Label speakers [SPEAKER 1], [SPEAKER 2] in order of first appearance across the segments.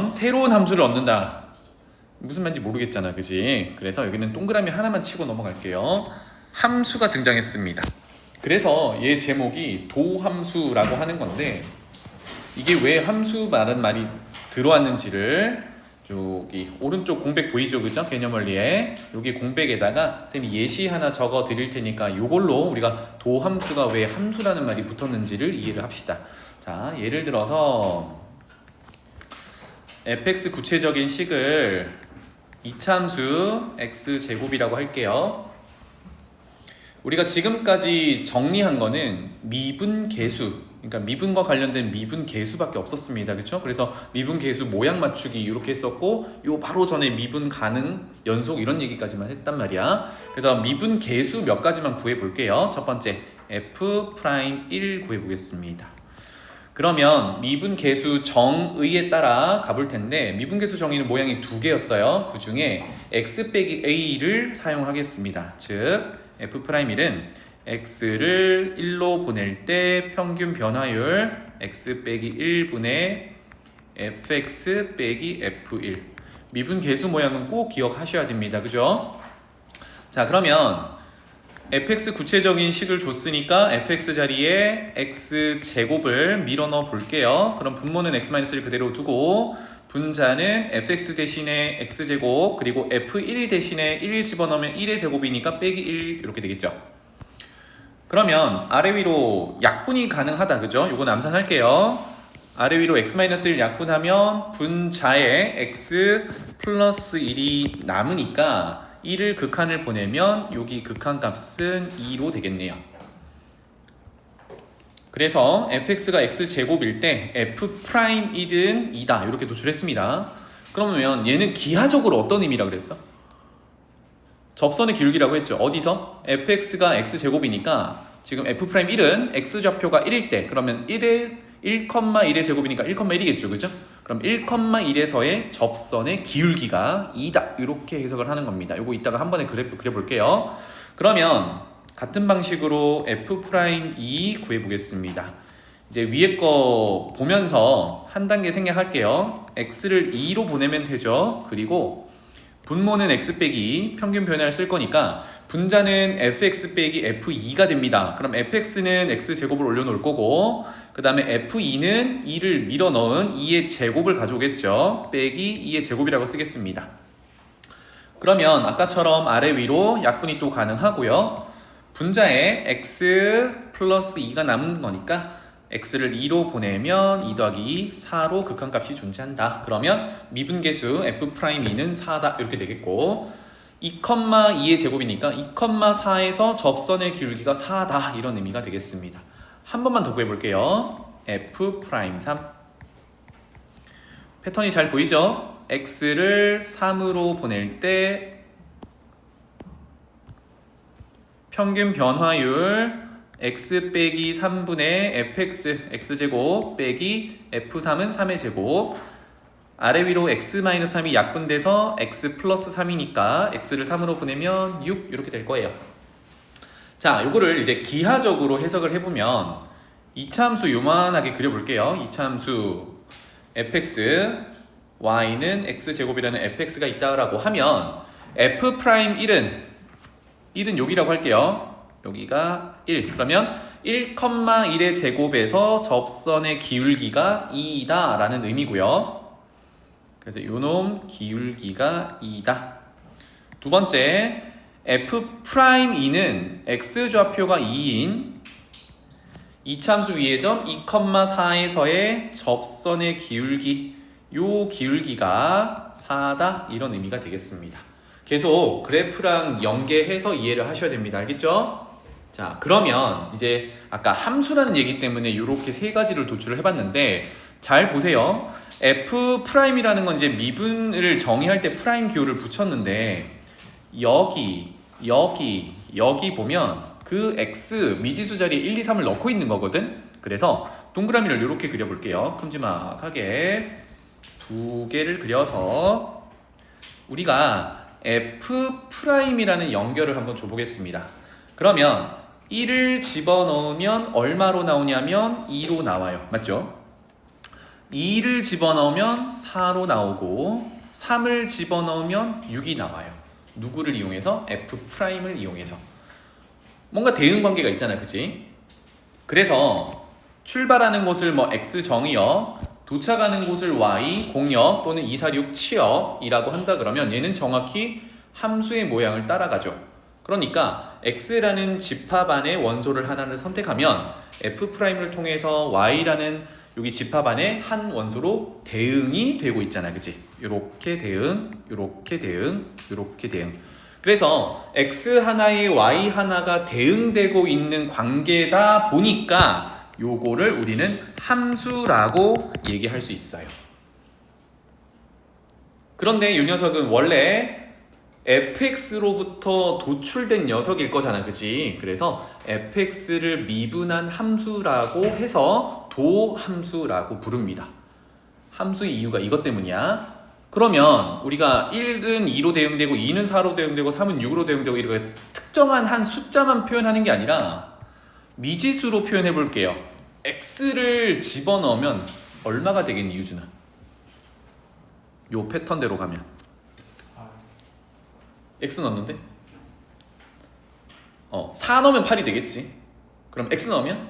[SPEAKER 1] 새로운 함수를 얻는다. 무슨 말인지 모르겠잖아, 그지? 그래서 여기는 동그라미 하나만 치고 넘어갈게요. 함수가 등장했습니다. 그래서 얘 제목이 도함수라고 하는 건데, 이게 왜 함수라는 말이 들어왔는지를 여기 오른쪽 공백 보이죠, 그죠? 개념 원리에 여기 공백에다가 쌤이 예시 하나 적어 드릴 테니까 이걸로 우리가 도함수가 왜 함수라는 말이 붙었는지를 이해를 합시다. 자, 예를 들어서 fx 구체적인 식을 이차함수 x제곱이라고 할게요. 우리가 지금까지 정리한 거는 미분계수, 그러니까 미분과 관련된 미분계수밖에 없었습니다. 그렇죠? 그래서 미분계수 모양 맞추기 이렇게 했었고, 요 바로 전에 미분 가능 연속 이런 얘기까지만 했단 말이야. 그래서 미분계수 몇 가지만 구해 볼게요. 첫 번째 f'1 구해 보겠습니다. 그러면 미분계수 정의에 따라 가볼 텐데, 미분계수 정의는 모양이 두 개였어요. 그 중에 x 빼기 a를 사용하겠습니다. 즉 f'1은 x를 1로 보낼 때 평균 변화율 x 빼기 1분의 fx 빼기 f1. 미분계수 모양은 꼭 기억하셔야 됩니다. 그죠? 자, 그러면 fx 구체적인 식을 줬으니까 fx 자리에 x제곱을 밀어 넣어 볼게요. 그럼 분모는 x-1을 그대로 두고 분자는 fx 대신에 x제곱, 그리고 f1 대신에 1 집어넣으면 1의 제곱이니까 빼기 1 이렇게 되겠죠. 그러면 아래 위로 약분이 가능하다, 그죠? 요건 암산할게요. 아래 위로 x-1 약분하면 분자에 x 플러스 1이 남으니까 1을 극한을 보내면 여기 극한값은 2로 되겠네요. 그래서 fx가 x제곱일 때 f'1은 2다 이렇게 도출했습니다. 그러면 얘는 기하적으로 어떤 의미라 그랬어? 접선의 기울기라고 했죠. 어디서? fx가 x제곱이니까 지금 f'1은 x좌표가 1일 때, 그러면 1,1의 제곱이니까 1,1이겠죠. 그죠? 그럼 1,1에서의 접선의 기울기가 2다 이렇게 해석을 하는 겁니다. 요거 이따가 한 번에 그래프 그려볼게요. 그러면 같은 방식으로 f'2 구해보겠습니다. 이제 위에 거 보면서 한 단계 생략할게요. x를 2로 보내면 되죠. 그리고 분모는 x 빼기 평균 변화를 쓸 거니까 분자는 fx 빼기 f2가 됩니다. 그럼 fx는 x제곱을 올려놓을 거고, 그 다음에 f2는 2를 밀어 넣은 2의 제곱을 가져오겠죠. 빼기 2의 제곱이라고 쓰겠습니다. 그러면 아까처럼 아래 위로 약분이 또 가능하고요. 분자에 x 플러스 2가 남은 거니까 x를 2로 보내면 2 더하기 2, 4로 극한값이 존재한다. 그러면 미분계수 f'2는 4다 이렇게 되겠고, 2,2의 제곱이니까 2,4에서 접선의 기울기가 4다 이런 의미가 되겠습니다. 한 번만 더 구해볼게요. f'3 패턴이 잘 보이죠? x를 3으로 보낼 때 평균 변화율 x 빼기 3분의 fx x제곱 빼기 f3은 3의 제곱, 아래 위로 x-3이 약분돼서 x 플러스 3이니까 x를 3으로 보내면 6 이렇게 될 거예요. 자, 요거를 이제 기하적으로 해석을 해보면 이차함수 요만하게 그려볼게요. 이차함수 fx y는 x제곱이라는 fx가 있다라고 하면 f'1은 여기라고 할게요. 여기가 1. 그러면 1,1의 제곱에서 접선의 기울기가 2다 라는 의미고요. 그래서 요놈 기울기가 2다. 두 번째, f'2는 x좌표가 2인 이차함수 위의 점 2,4에서의 접선의 기울기, 요 기울기가 4다 이런 의미가 되겠습니다. 계속 그래프랑 연계해서 이해를 하셔야 됩니다. 알겠죠? 자, 그러면 이제 아까 함수라는 얘기 때문에 이렇게 세 가지를 도출을 해봤는데, 잘 보세요. f'이라는 건 이제 미분을 정의할 때 프라임 기호를 붙였는데, 여기 보면 그 x 미지수 자리에 1, 2, 3을 넣고 있는 거거든. 그래서 동그라미를 이렇게 그려볼게요. 큼지막하게 두 개를 그려서 우리가 f'이라는 연결을 한번 줘보겠습니다. 그러면 1을 집어넣으면 얼마로 나오냐면 2로 나와요. 맞죠? 2를 집어넣으면 4로 나오고 3을 집어넣으면 6이 나와요. 누구를 이용해서? F'을 이용해서. 뭔가 대응 관계가 있잖아, 그치? 그래서 출발하는 곳을 뭐 X 정의역, 도착하는 곳을 Y 공역 또는 246 치역이라고 한다 그러면 얘는 정확히 함수의 모양을 따라가죠. 그러니까 X라는 집합 안에 원소를 하나를 선택하면 F'을 통해서 Y라는 여기 집합 안에 한 원소로 대응이 되고 있잖아, 그치? 요렇게 대응, 요렇게 대응, 요렇게 대응. 그래서 X 하나에 Y 하나가 대응되고 있는 관계다 보니까 요거를 우리는 함수라고 얘기할 수 있어요. 그런데 이 녀석은 원래 fx로부터 도출된 녀석일 거잖아, 그치? 그래서 fx를 미분한 함수라고 해서 도함수라고 부릅니다. 함수의 이유가 이것 때문이야. 그러면 우리가 1은 2로 대응되고 2는 4로 대응되고 3은 6으로 대응되고 이렇게 특정한 한 숫자만 표현하는 게 아니라 미지수로 표현해 볼게요. x를 집어넣으면 얼마가 되겠니, 유준아? 요 패턴대로 가면 x 넣었는데 4 넣으면 8이 되겠지. 그럼 x 넣으면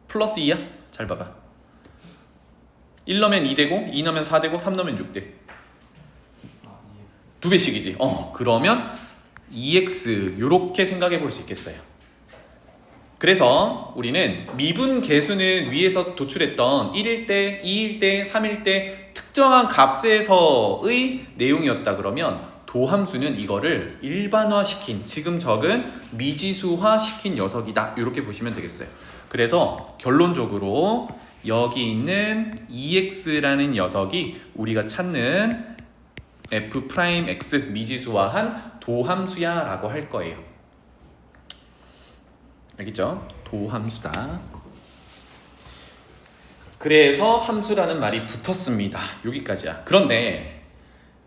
[SPEAKER 1] 플러스 2야? 잘 봐봐. 1 넣으면 2 되고 2 넣으면 4 되고 3 넣으면 6 돼. 두 배씩이지. 그러면 2x 요렇게 생각해 볼 수 있겠어요. 그래서 우리는 미분 계수는 위에서 도출했던 1일 때, 2일 때, 3일 때 특정한 값에서의 내용이었다 그러면 도함수는 이거를 일반화시킨, 지금 적은 미지수화시킨 녀석이다. 이렇게 보시면 되겠어요. 그래서 결론적으로 여기 있는 2x라는 녀석이 우리가 찾는 f'x 미지수화한 도함수야 라고 할 거예요. 알겠죠? 도함수다. 그래서 함수라는 말이 붙었습니다. 여기까지야. 그런데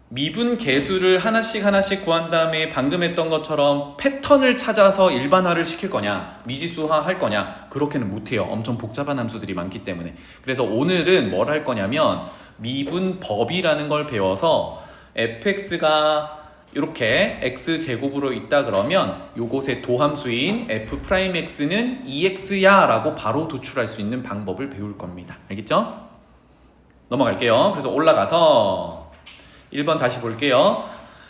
[SPEAKER 1] 미분 계수를 하나씩 구한 다음에 방금 했던 것처럼 패턴을 찾아서 일반화를 시킬 거냐, 미지수화 할 거냐, 그렇게는 못해요. 엄청 복잡한 함수들이 많기 때문에. 그래서 오늘은 뭘 할 거냐면 미분법이라는 걸 배워서 fx가 이렇게 x제곱으로 있다 그러면 요것의 도함수인 f'x는 2x야 라고 바로 도출할 수 있는 방법을 배울 겁니다. 알겠죠? 넘어갈게요. 그래서 올라가서 1번 다시 볼게요.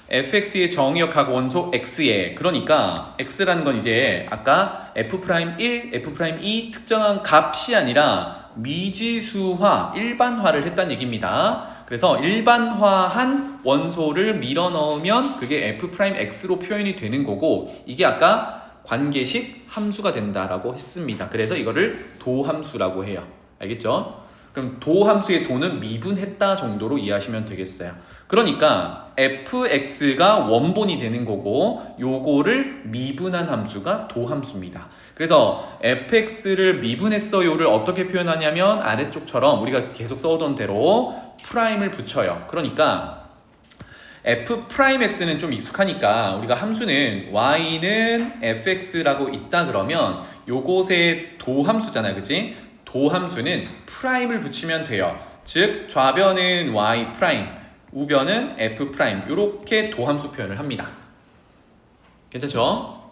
[SPEAKER 1] fx의 정의역하고 원소 x에, 그러니까 x라는 건 이제 아까 f'1, f'2 특정한 값이 아니라 미지수화, 일반화를 했다는 얘기입니다. 그래서 일반화한 원소를 밀어 넣으면 그게 f'x로 표현이 되는 거고, 이게 아까 관계식 함수가 된다라고 했습니다. 그래서 이거를 도함수라고 해요. 알겠죠? 그럼 도함수의 도는 미분했다 정도로 이해하시면 되겠어요. 그러니까 fx가 원본이 되는 거고 요거를 미분한 함수가 도함수입니다. 그래서 fx를 미분했어요를 어떻게 표현하냐면 아래쪽처럼 우리가 계속 써오던 대로 프라임을 붙여요. 그러니까 f'x는 좀 익숙하니까 우리가 함수는 y는 fx라고 있다 그러면 요것의 도함수잖아요, 그치? 도함수는 프라임을 붙이면 돼요. 즉 좌변은 y 프라임, 우변은 f 프라임, 이렇게 도함수 표현을 합니다. 괜찮죠?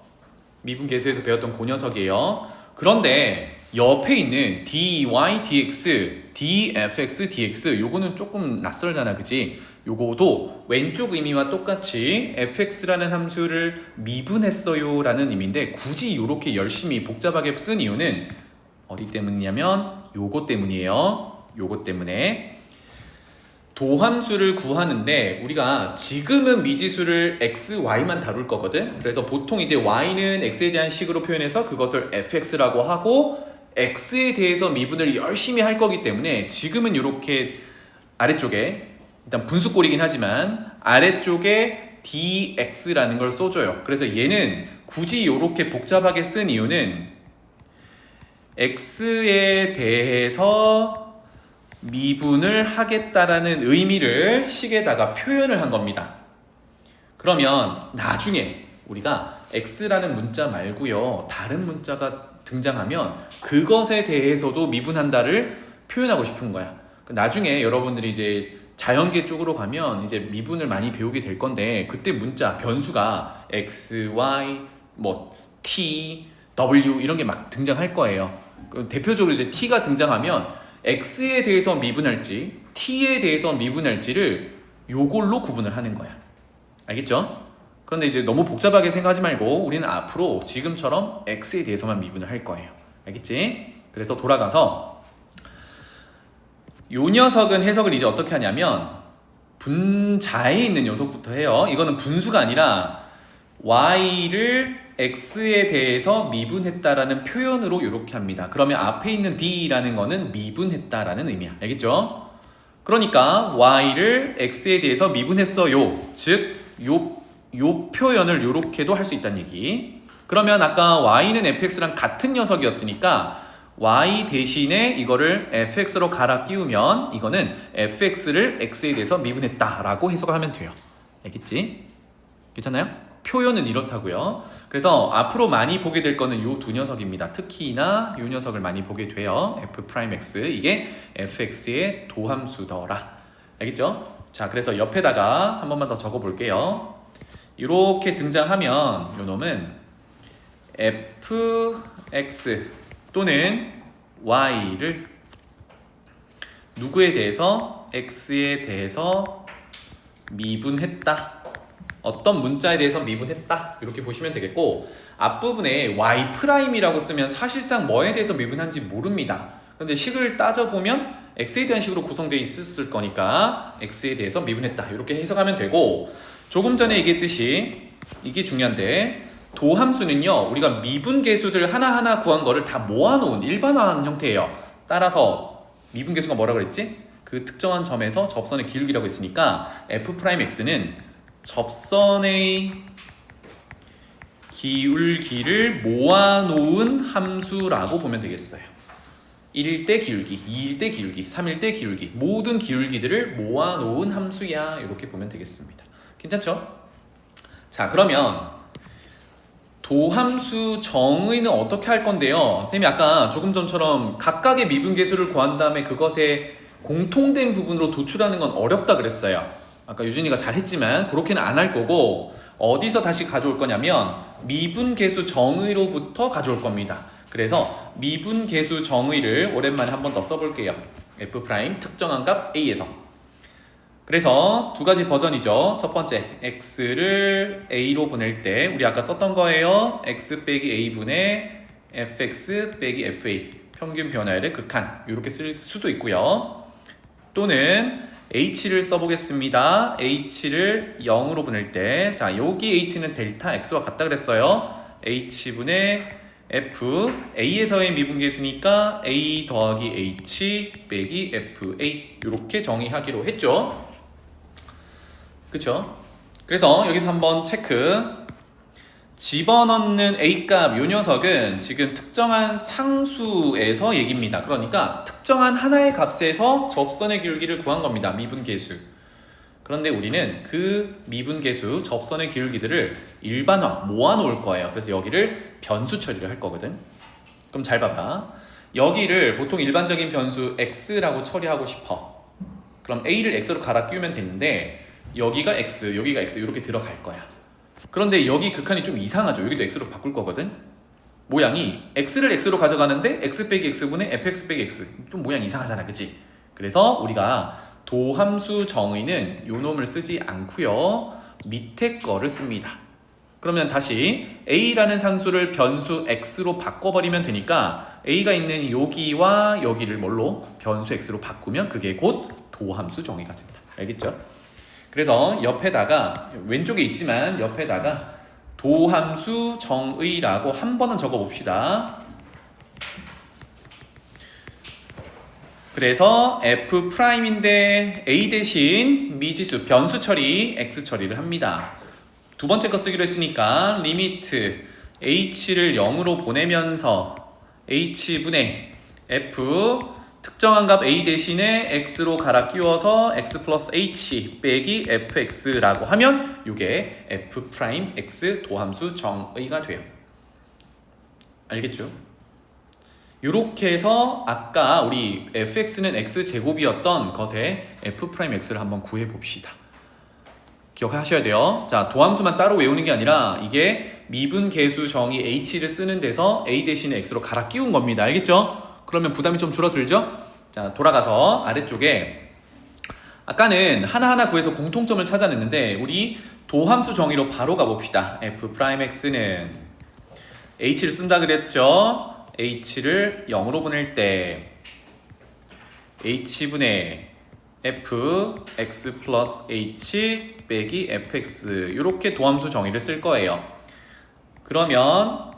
[SPEAKER 1] 미분 계수에서 배웠던 그 녀석이에요. 그런데 옆에 있는 dy, dx, dfx, dx 요거는 조금 낯설잖아, 그치? 요거도 왼쪽 의미와 똑같이 fx라는 함수를 미분했어요 라는 의미인데 굳이 이렇게 열심히 복잡하게 쓴 이유는 어디 때문이냐면 요거 때문이에요. 요거 때문에 도함수를 구하는데 우리가 지금은 미지수를 x, y만 다룰 거거든. 그래서 보통 이제 y는 x에 대한 식으로 표현해서 그것을 fx라고 하고 x에 대해서 미분을 열심히 할 거기 때문에 지금은 이렇게 아래쪽에 일단 분수꼴이긴 하지만 아래쪽에 dx라는 걸 써줘요. 그래서 얘는 굳이 이렇게 복잡하게 쓴 이유는 x에 대해서 미분을 하겠다라는 의미를 식에다가 표현을 한 겁니다. 그러면 나중에 우리가 x라는 문자 말고요 다른 문자가 등장하면 그것에 대해서도 미분한다를 표현하고 싶은 거야. 나중에 여러분들이 이제 자연계 쪽으로 가면 이제 미분을 많이 배우게 될 건데 그때 문자 변수가 x, y, 뭐 t, w 이런 게 막 등장할 거예요. 대표적으로 이제 t가 등장하면 x에 대해서 미분할지 t에 대해서 미분할지를 요걸로 구분을 하는 거야. 알겠죠? 그런데 이제 너무 복잡하게 생각하지 말고 우리는 앞으로 지금처럼 x에 대해서만 미분을 할 거예요. 알겠지? 그래서 돌아가서 요 녀석은 해석을 이제 어떻게 하냐면 분자에 있는 녀석부터 해요. 이거는 분수가 아니라 y를 x에 대해서 미분했다라는 표현으로 이렇게 합니다. 그러면 앞에 있는 d라는 거는 미분했다라는 의미야. 알겠죠? 그러니까 y를 x에 대해서 미분했어요. 즉 요 표현을 이렇게도 할 수 있다는 얘기. 그러면 아까 y는 fx랑 같은 녀석이었으니까 y 대신에 이거를 fx로 갈아 끼우면 이거는 fx를 x에 대해서 미분했다라고 해석을 하면 돼요. 알겠지? 괜찮나요? 표현은 이렇다고요. 그래서 앞으로 많이 보게 될 거는 요 두 녀석입니다. 특히나 요 녀석을 많이 보게 돼요. f'x 이게 fx의 도함수더라. 알겠죠? 자, 그래서 옆에다가 한 번만 더 적어 볼게요. 이렇게 등장하면 요 놈은 fx 또는 y를 누구에 대해서? x에 대해서 미분했다. 어떤 문자에 대해서 미분했다. 이렇게 보시면 되겠고 앞부분에 y'이라고 쓰면 사실상 뭐에 대해서 미분한지 모릅니다. 그런데 식을 따져보면 x에 대한 식으로 구성되어 있었을 거니까 x에 대해서 미분했다. 이렇게 해석하면 되고 조금 전에 얘기했듯이 이게 중요한데 도함수는요 우리가 미분계수들 하나하나 구한 거를 다 모아놓은 일반화한 형태예요. 따라서 미분계수가 뭐라 그랬지? 그 특정한 점에서 접선의 기울기라고 했으니까 f'x는 접선의 기울기를 모아놓은 함수라고 보면 되겠어요. 1일 때 기울기, 2일 때 기울기, 3일 때 기울기 모든 기울기들을 모아놓은 함수야. 이렇게 보면 되겠습니다. 괜찮죠? 자, 그러면 도함수 정의는 어떻게 할 건데요? 선생님이 아까 조금 전처럼 각각의 미분계수를 구한 다음에 그것의 공통된 부분으로 도출하는 건 어렵다 그랬어요. 아까 유진이가 잘했지만 그렇게는 안 할 거고 어디서 다시 가져올 거냐면 미분계수 정의로부터 가져올 겁니다. 그래서 미분계수 정의를 오랜만에 한 번 더 써볼게요. f' 특정한 값 a에서. 그래서 두 가지 버전이죠. 첫 번째 x를 a로 보낼 때 우리 아까 썼던 거예요. x 빼기 a분의 fx 빼기 fa 평균 변화율의 극한 이렇게 쓸 수도 있고요. 또는 h를 써보겠습니다. h를 0으로 보낼 때 자 여기 h는 델타 x와 같다 그랬어요. h분의 f a에서의 미분계수니까 a 더하기 h 빼기 fa 이렇게 정의하기로 했죠. 그쵸? 그래서 여기서 한번 체크. 집어넣는 A값 요 녀석은 지금 특정한 상수에서 얘기입니다. 그러니까 특정한 하나의 값에서 접선의 기울기를 구한 겁니다. 미분계수. 그런데 우리는 그 미분계수 접선의 기울기들을 일반화 모아놓을 거예요. 그래서 여기를 변수 처리를 할 거거든. 그럼 잘 봐봐. 여기를 보통 일반적인 변수 x라고 처리하고 싶어. 그럼 a를 x로 갈아 끼우면 되는데 여기가 x, 여기가 x 이렇게 들어갈 거야. 그런데 여기 극한이 좀 이상하죠. 여기도 x로 바꿀 거거든. 모양이 x를 x로 가져가는데 x 빼기 x분의 fx 빼기 x 좀 모양 이상하잖아, 그치? 그래서 우리가 도함수 정의는 요 놈을 쓰지 않고요 밑에 거를 씁니다. 그러면 다시 a라는 상수를 변수 x로 바꿔버리면 되니까 a가 있는 여기와 여기를 뭘로? 변수 x로 바꾸면 그게 곧 도함수 정의가 됩니다. 알겠죠? 그래서 옆에다가 왼쪽에 있지만 옆에다가 도함수 정의라고 한 번은 적어 봅시다. 그래서 f'인데 a 대신 미지수 변수 처리 x 처리를 합니다. 두 번째 거 쓰기로 했으니까 리미트 h를 0으로 보내면서 h분의 f 특정한 값 a 대신에 x로 갈아 끼워서 x 플러스 h 빼기 fx라고 하면 이게 f'x 도함수 정의가 돼요. 알겠죠? 이렇게 해서 아까 우리 fx는 x제곱이었던 것에 f'x를 한번 구해봅시다. 기억하셔야 돼요. 자, 도함수만 따로 외우는 게 아니라 이게 미분계수 정의 h를 쓰는 데서 a 대신에 x로 갈아 끼운 겁니다. 알겠죠? 그러면 부담이 좀 줄어들죠? 자, 돌아가서 아래쪽에 아까는 하나하나 구해서 공통점을 찾아냈는데 우리 도함수 정의로 바로 가봅시다. f'x는 h를 쓴다 그랬죠? h를 0으로 보낼 때 h분의 f x 플러스 h 빼기 fx 이렇게 도함수 정의를 쓸 거예요. 그러면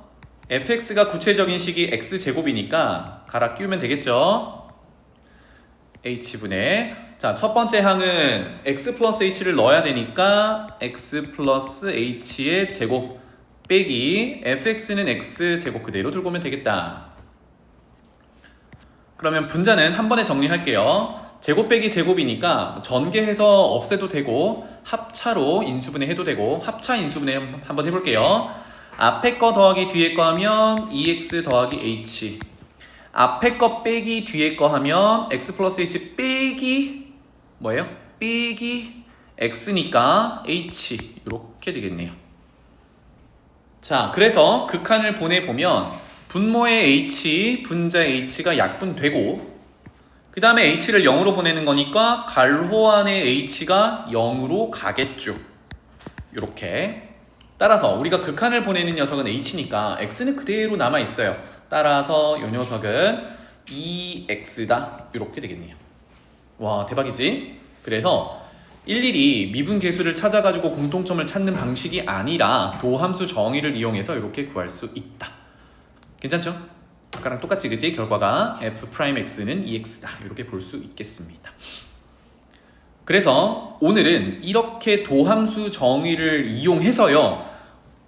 [SPEAKER 1] fx가 구체적인 식이 x제곱이니까 갈아 끼우면 되겠죠? h분의 자, 첫 번째 항은 x 플러스 h를 넣어야 되니까 x 플러스 h의 제곱 빼기 fx는 x제곱 그대로 들고 오면 되겠다. 그러면 분자는 한 번에 정리할게요. 제곱 빼기 제곱이니까 전개해서 없애도 되고 합차로 인수분해 해도 되고 합차 인수분해 한번 해볼게요. 앞에 거 더하기 뒤에 거 하면 2x 더하기 h, 앞에 거 빼기 뒤에 거 하면 x 플러스 h 빼기 뭐예요? 빼기 x니까 h 이렇게 되겠네요. 자, 그래서 극한을 보내보면 분모의 h, 분자의 h가 약분되고 그 다음에 h를 0으로 보내는 거니까 괄호 안의 h가 0으로 가겠죠. 이렇게 따라서 우리가 극한을 보내는 녀석은 h니까 x는 그대로 남아있어요. 따라서 이 녀석은 2x다 이렇게 되겠네요. 와, 대박이지? 그래서 일일이 미분계수를 찾아가지고 공통점을 찾는 방식이 아니라 도함수 정의를 이용해서 이렇게 구할 수 있다. 괜찮죠? 아까랑 똑같지, 그지? 결과가 f'x는 2x다 이렇게 볼 수 있겠습니다. 그래서 오늘은 이렇게 도함수 정의를 이용해서요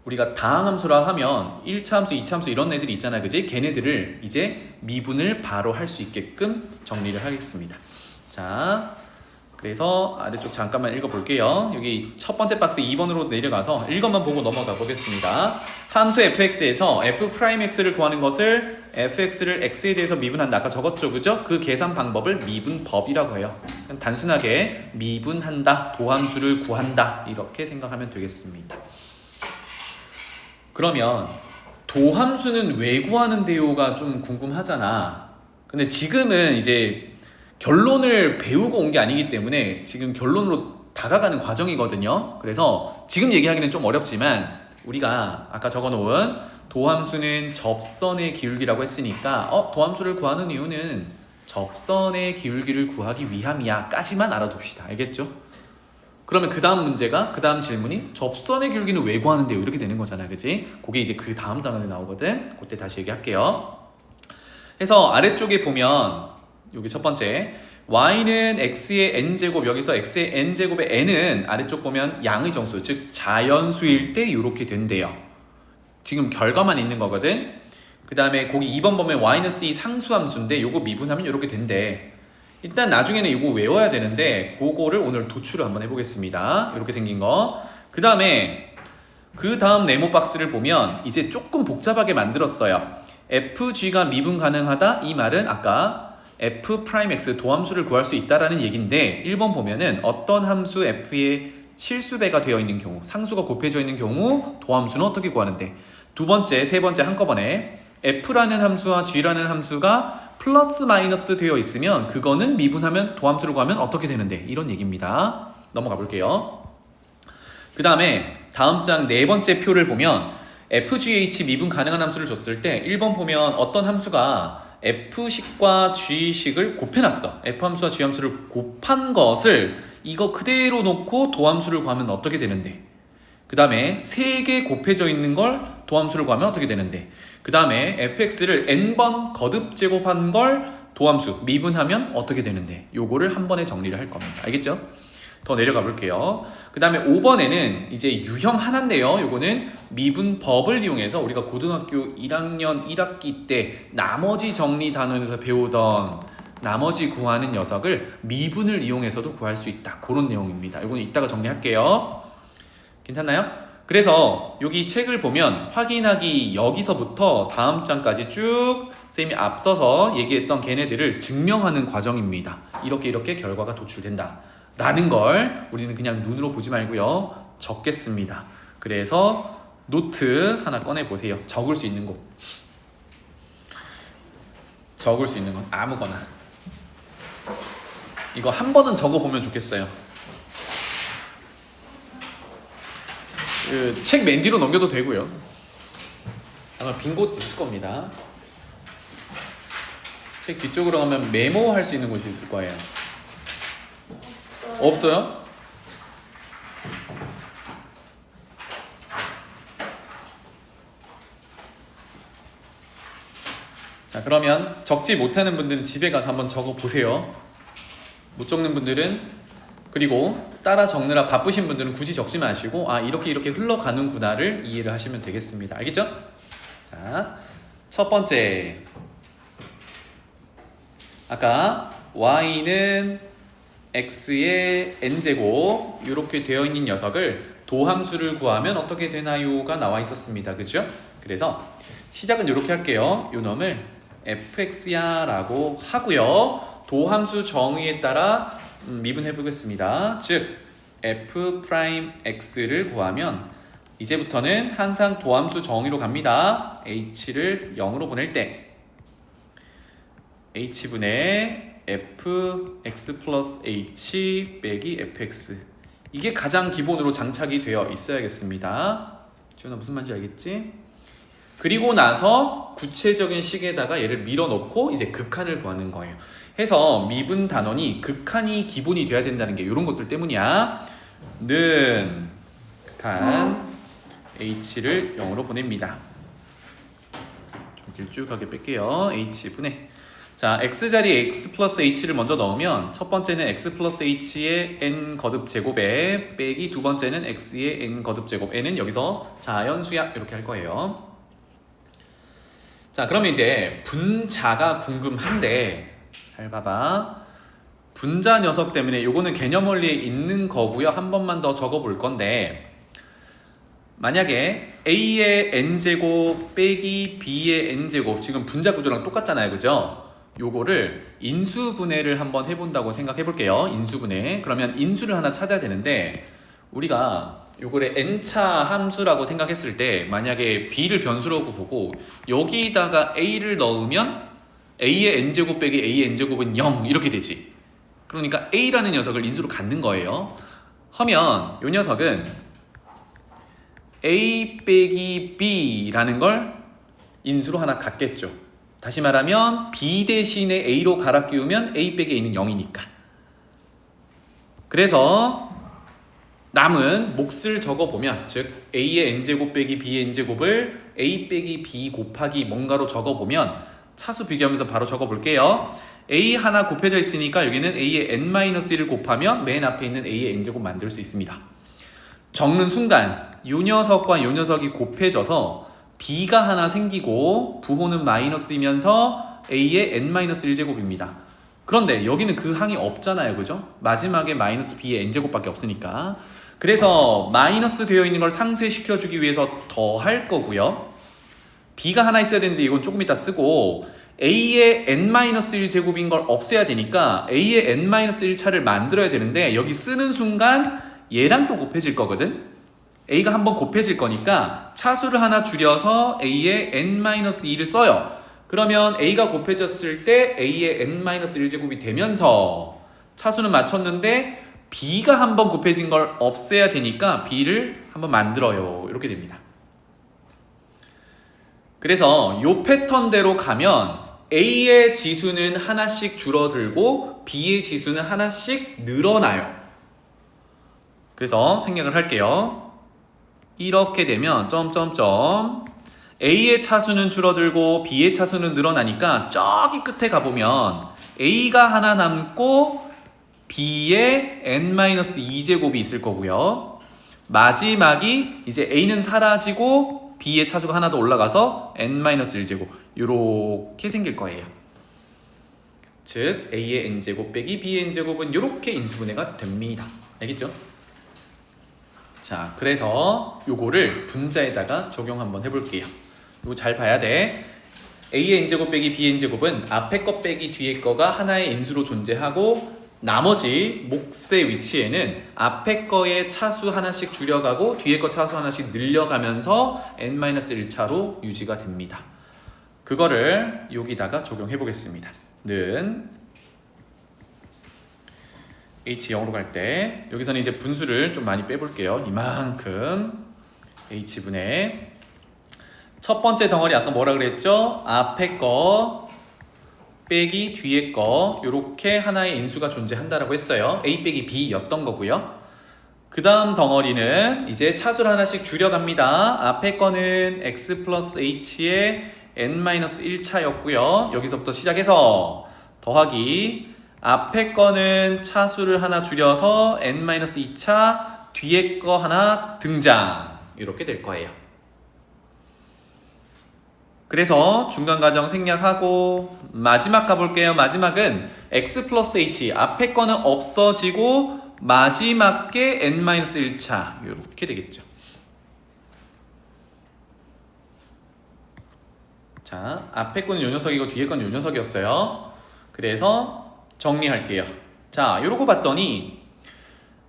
[SPEAKER 1] 우리가 다항함수라 하면 1차 함수, 2차 함수 이런 애들이 있잖아, 그지? 걔네들을 이제 미분을 바로 할 수 있게끔 정리를 하겠습니다. 자, 그래서 아래쪽 잠깐만 읽어볼게요. 여기 첫 번째 박스 2번으로 내려가서 1번만 보고 넘어가 보겠습니다. 함수 fx에서 f'x를 구하는 것을 fx를 x에 대해서 미분한다. 아까 적었죠, 그죠? 그 계산 방법을 미분법이라고 해요. 단순하게 미분한다, 도함수를 구한다 이렇게 생각하면 되겠습니다. 그러면 도함수는 왜 구하는데요가 좀 궁금하잖아. 근데 지금은 이제 결론을 배우고 온 게 아니기 때문에 지금 결론으로 다가가는 과정이거든요. 그래서 지금 얘기하기는 좀 어렵지만 우리가 아까 적어놓은 도함수는 접선의 기울기라고 했으니까 도함수를 구하는 이유는 접선의 기울기를 구하기 위함이야 까지만 알아둡시다. 알겠죠? 그러면 그 다음 문제가, 그 다음 질문이 접선의 기울기는 왜 구하는데요? 이렇게 되는 거잖아, 그지? 그게 이제 그 다음 단원에 나오거든. 그때 다시 얘기할게요. 그래서 아래쪽에 보면 여기 첫 번째 y는 x의 n제곱, 여기서 x의 n제곱의 n은 아래쪽 보면 양의 정수, 즉 자연수일 때 이렇게 된대요. 지금 결과만 있는 거거든. 그 다음에 거기 2번 보면 y-2 상수함수인데 요거 미분하면 이렇게 된대. 일단 나중에는 이거 외워야 되는데 그거를 오늘 도출을 한번 해보겠습니다. 이렇게 생긴 거. 그 다음에 그 다음 네모 박스를 보면 이제 조금 복잡하게 만들었어요. fg가 미분 가능하다, 이 말은 아까 f'x 도함수를 구할 수 있다라는 얘기인데 1번 보면은 어떤 함수 f의 실수배가 되어 있는 경우, 상수가 곱해져 있는 경우 도함수는 어떻게 구하는데, 두 번째, 세 번째 한꺼번에 f라는 함수와 g라는 함수가 플러스 마이너스 되어 있으면 그거는 미분하면 도함수를 구하면 어떻게 되는데, 이런 얘기입니다. 넘어가 볼게요. 그 다음에 다음 장 네 번째 표를 보면 fgh 미분 가능한 함수를 줬을 때 1번 보면 어떤 함수가 f식과 g식을 곱해놨어. f함수와 g함수를 곱한 것을 이거 그대로 놓고 도함수를 구하면 어떻게 되는데, 그 다음에 3개 곱해져 있는 걸 도함수를 구하면 어떻게 되는데, 그 다음에 fx를 n번 거듭 제곱한 걸 도함수 미분하면 어떻게 되는데, 요거를 한 번에 정리를 할 겁니다. 알겠죠? 더 내려가 볼게요. 그 다음에 5번에는 이제 유형 하나인데요. 요거는 미분법을 이용해서 우리가 고등학교 1학년 1학기 때 나머지 정리 단원에서 배우던 나머지 구하는 녀석을 미분을 이용해서도 구할 수 있다. 그런 내용입니다. 이거는 이따가 정리할게요. 괜찮나요? 그래서 여기 책을 보면 확인하기 여기서부터 다음 장까지 쭉 쌤이 앞서서 얘기했던 걔네들을 증명하는 과정입니다. 이렇게 결과가 도출된다 라는 걸 우리는 그냥 눈으로 보지 말고요, 적겠습니다. 그래서 노트 하나 꺼내 보세요. 적을 수 있는 거 아무거나. 이거 한 번은 적어보면 좋겠어요. 그 책 맨 뒤로 넘겨도 되고요. 아마 빈 곳 있을 겁니다. 책 뒤쪽으로 가면 메모할 수 있는 곳이 있을 거예요. 없어요? 자, 그러면 적지 못하는 분들은 집에 가서 한번 적어 보세요. 못 적는 분들은, 그리고 따라 적느라 바쁘신 분들은 굳이 적지 마시고 이렇게 흘러가는구나를 이해를 하시면 되겠습니다. 알겠죠? 자, 첫 번째, 아까 y는 x의 n제곱 이렇게 되어 있는 녀석을 도함수를 구하면 어떻게 되나요가 나와 있었습니다. 그죠? 그래서 시작은 이렇게 할게요. 요 놈을 fx야 라고 하고요, 도함수 정의에 따라 미분해 보겠습니다. 즉 f'x를 구하면 이제부터는 항상 도함수 정의로 갑니다. h를 0으로 보낼 때 h분의 fx 플러스 h 빼기 fx, 이게 가장 기본으로 장착이 되어 있어야겠습니다. 지훈아 무슨 말인지 알겠지? 그리고 나서 구체적인 식에다가 얘를 밀어넣고 이제 극한을 구하는 거예요. 해서 미분 단원이 극한이 기본이 돼야 된다는 게 이런 것들 때문이야. 는 극한 h를 0으로 보냅니다. 좀 길쭉하게 뺄게요. h분의, 자, x자리에 x 플러스 h를 먼저 넣으면 첫 번째는 x 플러스 h의 n 거듭 제곱에 빼기 두 번째는 x의 n 거듭 제곱, n은 여기서 자연수야 이렇게 할 거예요. 자, 그러면 이제 분자가 궁금한데 잘 봐봐. 분자 녀석 때문에 요거는 개념 원리에 있는 거고요. 한 번만 더 적어 볼 건데, 만약에 a의 n제곱 빼기 b의 n제곱, 지금 분자 구조랑 똑같잖아요. 그죠? 요거를 인수분해를 한번 해본다고 생각해 볼게요. 인수분해. 그러면 인수를 하나 찾아야 되는데, 우리가 요거를 n차 함수라고 생각했을 때 만약에 b를 변수라고 보고 여기다가 a를 넣으면 a의 n제곱 빼기 a의 n제곱은 0 이렇게 되지. 그러니까 a라는 녀석을 인수로 갖는 거예요. 하면 요 녀석은 a 빼기 b라는 걸 인수로 하나 갖겠죠. 다시 말하면 b 대신에 a로 갈아 끼우면 a 빼기 a는 0이니까. 그래서 남은 몫을 적어보면, 즉 a의 n제곱 빼기 b의 n제곱을 a 빼기 b 곱하기 뭔가로 적어보면 차수 비교하면서 바로 적어볼게요. a 하나 곱해져 있으니까 여기는 a의 n-1을 곱하면 맨 앞에 있는 a의 n제곱 만들 수 있습니다. 적는 순간 요 녀석과 요 녀석이 곱해져서 b가 하나 생기고 부호는 마이너스이면서 a의 n-1제곱입니다. 그런데 여기는 그 항이 없잖아요. 그죠? 마지막에 마이너스 b의 n제곱밖에 없으니까. 그래서 마이너스 되어 있는 걸 상쇄시켜주기 위해서 더 할 거고요. b가 하나 있어야 되는데 이건 조금 이따 쓰고, a의 n-1제곱인 걸 없애야 되니까 a의 n-1차를 만들어야 되는데 여기 쓰는 순간 얘랑 또 곱해질 거거든. a가 한번 곱해질 거니까 차수를 하나 줄여서 a의 n-2를 써요. 그러면 a가 곱해졌을 때 a의 n-1제곱이 되면서 차수는 맞췄는데 b가 한번 곱해진 걸 없애야 되니까 b를 한번 만들어요. 이렇게 됩니다. 그래서 요 패턴대로 가면 a의 지수는 하나씩 줄어들고 b의 지수는 하나씩 늘어나요. 그래서 생략을 할게요. 이렇게 되면 점점점 a의 차수는 줄어들고 b의 차수는 늘어나니까 저기 끝에 가보면 a가 하나 남고 b의 n-2제곱이 있을 거고요. 마지막이 이제 a는 사라지고 b의 차수가 하나 더 올라가서 n-1제곱 이렇게 생길 거예요. 즉 a의 n제곱 빼기 b의 n제곱은 이렇게 인수분해가 됩니다. 알겠죠? 자, 그래서 요거를 분자에다가 적용 한번 해볼게요. 이거 잘 봐야 돼. a의 n제곱 빼기 b의 n제곱은 앞에 거 빼기 뒤에 거가 하나의 인수로 존재하고 나머지 몫의 위치에는 앞에 거의 차수 하나씩 줄여가고 뒤에 거 차수 하나씩 늘려가면서 n-1차로 유지가 됩니다. 그거를 여기다가 적용해 보겠습니다. 는 h 0으로 갈 때 여기서는 이제 분수를 좀 많이 빼볼게요. 이만큼 h분의 첫 번째 덩어리 아까 뭐라 그랬죠? 앞에 거 빼기 뒤에 거 이렇게 하나의 인수가 존재한다라고 했어요. a 빼기 b였던 거고요. 그 다음 덩어리는 이제 차수를 하나씩 줄여갑니다. 앞에 거는 x 플러스 h의 n-1차였고요. 여기서부터 시작해서 더하기 앞에 거는 차수를 하나 줄여서 n-2차 뒤에 거 하나 등장 이렇게 될 거예요. 그래서 중간 과정 생략하고 마지막 가볼게요. 마지막은 x 플러스 h 앞에 거는 없어지고 마지막 게 n-1차 이렇게 되겠죠. 자, 앞에 거는 요 녀석이고 뒤에 거는 요 녀석이었어요. 그래서 정리할게요. 자, 요러고 봤더니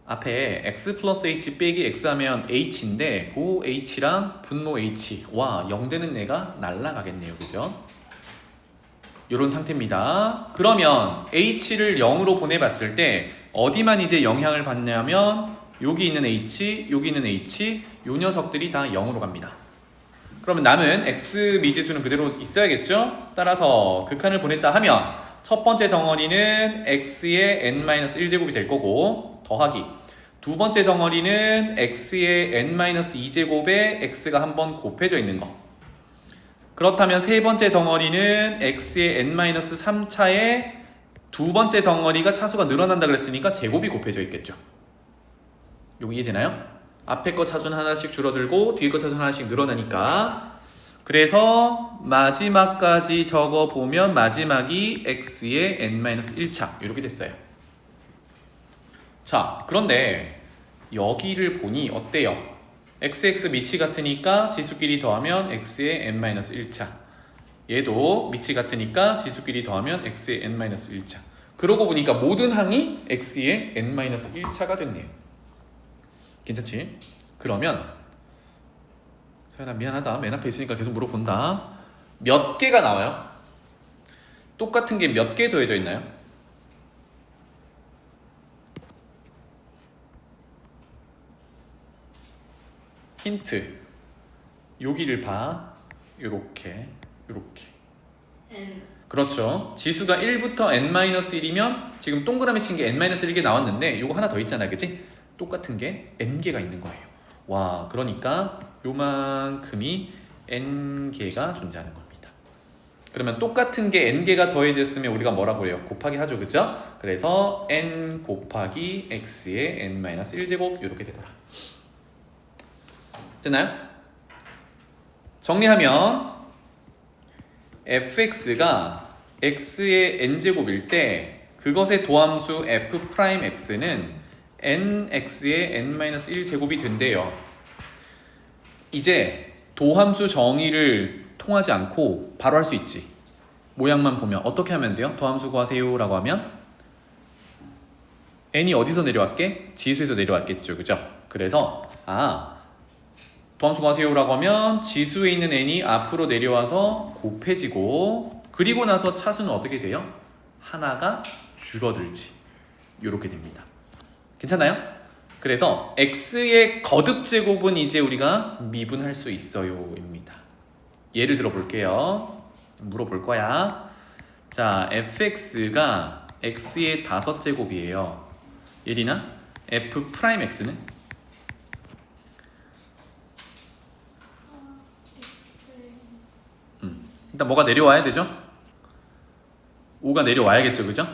[SPEAKER 1] 앞에 x 플러스 h 빼기 x 하면 h인데 그 h랑 분모 h 와 0 되는 애가 날라가겠네요. 그죠? 요런 상태입니다. 그러면 h를 0으로 보내봤을 때 어디만 이제 영향을 받냐면 여기 있는 h, 여기 있는 h 요 녀석들이 다 0으로 갑니다. 그러면 남은 x 미지수는 그대로 있어야겠죠? 따라서 극한을 보냈다 하면 첫 번째 덩어리는 x의 n-1제곱이 될 거고 더하기 두 번째 덩어리는 x의 n-2제곱에 x가 한번 곱해져 있는 거. 그렇다면 세 번째 덩어리는 x의 n-3차에 두 번째 덩어리가 차수가 늘어난다 그랬으니까 제곱이 곱해져 있겠죠. 요거 이해되나요? 앞에 거 차수는 하나씩 줄어들고 뒤에 거 차수는 하나씩 늘어나니까 그래서 마지막까지 적어보면 마지막이 x의 n-1차 이렇게 됐어요. 자, 그런데 여기를 보니 어때요? xx 밑이 같으니까 지수끼리 더하면 x의 n-1차 얘도 밑이 같으니까 지수끼리 더하면 x의 n-1차 그러고 보니까 모든 항이 x의 n-1차가 됐네요. 괜찮지? 그러면 서연아 미안하다. 맨 앞에 있으니까 계속 물어본다. 몇 개가 나와요? 똑같은 게 몇 개 더해져 있나요? 힌트. 여기를 봐. 요렇게. 그렇죠. 지수가 1부터 n-1이면 지금 동그라미 친 게 n-1개 나왔는데 요거 하나 더 있잖아. 그치? 똑같은 게 n개가 있는 거예요. 와, 그러니까 요만큼이 n개가 존재하는 겁니다. 그러면 똑같은 게 n개가 더해졌으면 우리가 뭐라고 해요? 곱하기 하죠. 그죠? 그래서 n 곱하기 x의 n-1제곱 이렇게 되더라. 됐나요? 정리하면 fx가 x의 n제곱일 때 그것의 도함수 f'x는 nx의 n-1제곱이 된대요. 이제 도함수 정의를 통하지 않고 바로 할 수 있지. 모양만 보면 어떻게 하면 돼요? 도함수 구하세요 라고 하면 n이 어디서 내려왔게? 지수에서 내려왔겠죠. 그죠? 그래서 도함수 구하세요 라고 하면 지수에 있는 n이 앞으로 내려와서 곱해지고 그리고 나서 차수는 어떻게 돼요? 하나가 줄어들지. 이렇게 됩니다. 괜찮아요? 그래서 x의 거듭제곱은 이제 우리가 미분할 수 있어요 입니다. 예를 들어 볼게요. 물어볼 거야. 자, fx가 x의 5제곱이에요. 예리나? f'x는? 일단 뭐가 내려와야 되죠? 5가 내려와야겠죠. 그죠?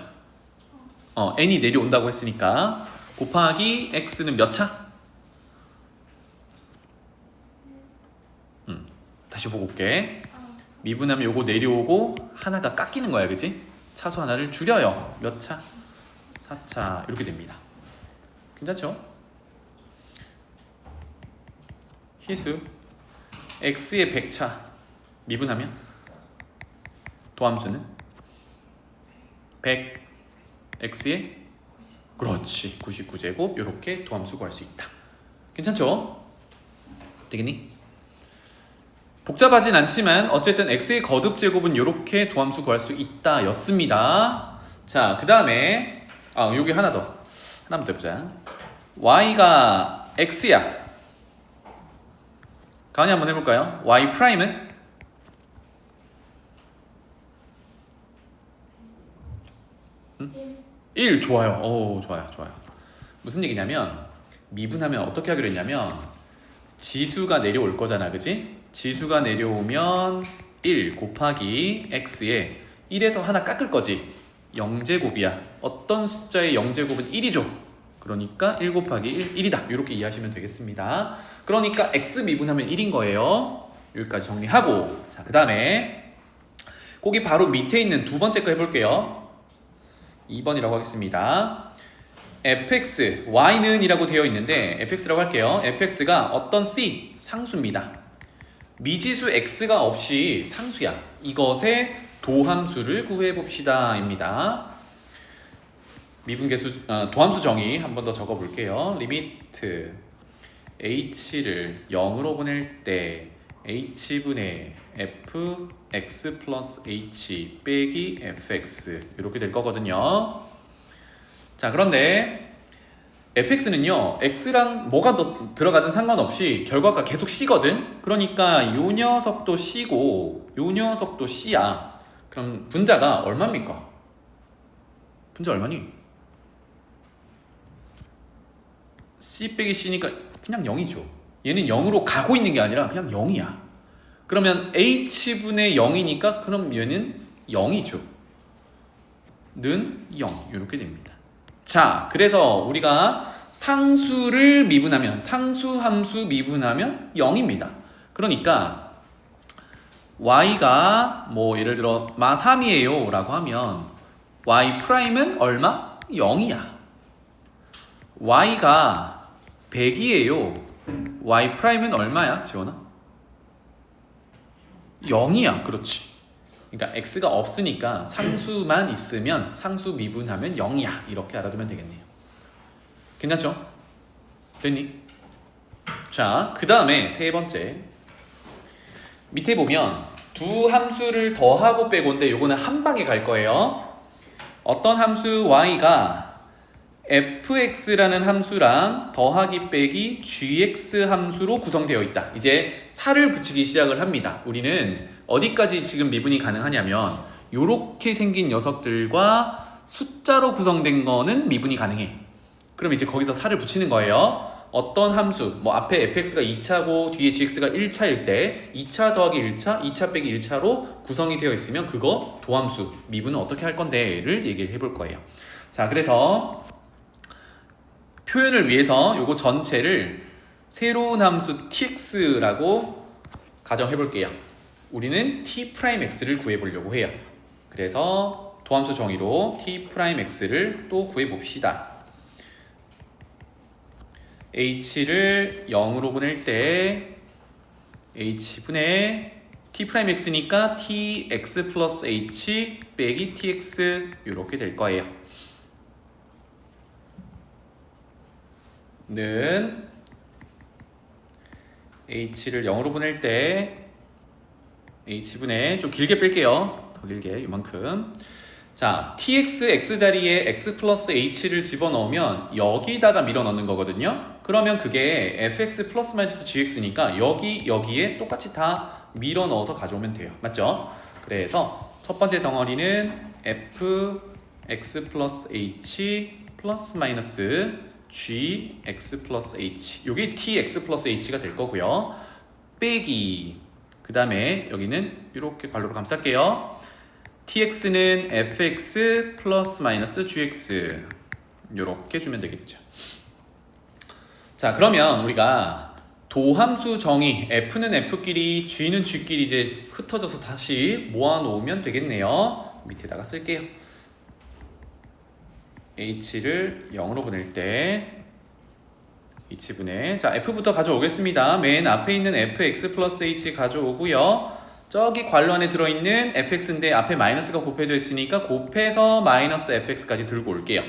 [SPEAKER 1] n이 내려온다고 했으니까 곱하기 x는 몇 차? 다시 보고 올게. 미분하면 요거 내려오고 하나가 깎이는 거야. 그치? 차수 하나를 줄여요. 몇 차? 4차 이렇게 됩니다. 괜찮죠? 희수 x의 100차 미분하면 도함수는 100 x의 그렇지 99제곱 이렇게 도함수 구할 수 있다. 괜찮죠? 되겠니? 복잡하진 않지만 어쨌든 x의 거듭제곱은 이렇게 도함수 구할 수 있다 였습니다. 자, 그 다음에 여기 하나만 더 해보자. y가 x야. 가은이 한번 해볼까요? y 프라임은 1 좋아요. 오, 좋아요. 무슨 얘기냐면 미분하면 어떻게 하기로 했냐면 지수가 내려올 거잖아, 그지? 지수가 내려오면 1 곱하기 x에 1에서 하나 깎을 거지. 0제곱이야. 어떤 숫자의 0제곱은 1이죠. 그러니까 1 곱하기 1, 1이다. 이렇게 이해하시면 되겠습니다. 그러니까 x 미분하면 1인 거예요. 여기까지 정리하고, 자, 그 다음에 거기 바로 밑에 있는 두 번째 거 해볼게요. 2번이라고 하겠습니다. fx, y는 이라고 되어 있는데 fx라고 할게요. fx가 어떤 c, 상수입니다. 미지수 x가 없이 상수야. 이것의 도함수를 구해봅시다 입니다. 미분계수 도함수 정의 한 번 더 적어볼게요. 리미트 h를 0으로 보낼 때 h분의 fx 플러스 h 빼기 fx 이렇게 될 거거든요. 자, 그런데 fx는요 x랑 뭐가 더 들어가든 상관없이 결과가 계속 c거든. 그러니까 요 녀석도 c고 요 녀석도 c야. 그럼 분자가 얼마입니까? 분자 얼마니? c 빼기 c니까 그냥 0이죠. 얘는 0으로 가고 있는 게 아니라 그냥 0이야. 그러면 h분의 0이니까 그럼 얘는 0이죠. 는 0 이렇게 됩니다. 자, 그래서 우리가 상수를 미분하면 상수함수 미분하면 0입니다. 그러니까 y가 뭐 예를 들어 마 3이에요 라고 하면 y 프라임은 얼마? 0이야. y가 100이에요. y 프라임은 얼마야, 지원아? 0이야. 그렇지. 그러니까 x가 없으니까 상수만 있으면 상수 미분하면 0이야. 이렇게 알아두면 되겠네요. 괜찮죠? 됐니? 자, 그 다음에 세 번째. 밑에 보면 두 함수를 더하고 빼고인데 요거는 한 방에 갈 거예요. 어떤 함수 y가 fx라는 함수랑 더하기 빼기 gx 함수로 구성되어 있다. 이제 살을 붙이기 시작을 합니다. 우리는 어디까지 지금 미분이 가능하냐면 요렇게 생긴 녀석들과 숫자로 구성된 거는 미분이 가능해. 그럼 이제 거기서 살을 붙이는 거예요. 어떤 함수, 뭐 앞에 fx가 2차고 뒤에 gx가 1차일 때 2차 더하기 1차, 2차 빼기 1차로 구성이 되어 있으면 그거 도함수, 미분은 어떻게 할 건데를 얘기를 해볼 거예요. 자, 그래서 표현을 위해서 요거 전체를 새로운 함수 tx라고 가정해 볼게요. 우리는 t'x를 구해 보려고 해요. 그래서 도함수 정의로 t'x를 또 구해 봅시다. h를 0으로 보낼 때 h분의 t'x니까 tx 플러스 h 빼기 tx 이렇게 될 거예요. 는 h를 0으로 보낼 때 h분의 좀 길게 뺄게요. 더 길게 이만큼. 자, tx x자리에 x 플러스 h를 집어넣으면 여기다가 밀어넣는 거거든요. 그러면 그게 fx 플러스 마이너스 gx니까 여기에 똑같이 다 밀어넣어서 가져오면 돼요. 맞죠? 그래서 첫 번째 덩어리는 fx 플러스 h 플러스 마이너스 gx 플러스 h, 요게 tx 플러스 h가 될 거고요. 빼기, 그 다음에 여기는 이렇게 괄호로 감쌀게요. tx는 fx 플러스 마이너스 gx 이렇게 주면 되겠죠. 자, 그러면 우리가 도함수 정의 f는 f끼리 g는 g끼리 이제 흩어져서 다시 모아놓으면 되겠네요. 밑에다가 쓸게요. h를 0으로 보낼 때 h분의 자 f부터 가져오겠습니다. 맨 앞에 있는 fx 플러스 h 가져오고요. 저기 괄호 안에 들어있는 fx인데 앞에 마이너스가 곱해져 있으니까 곱해서 마이너스 fx까지 들고 올게요.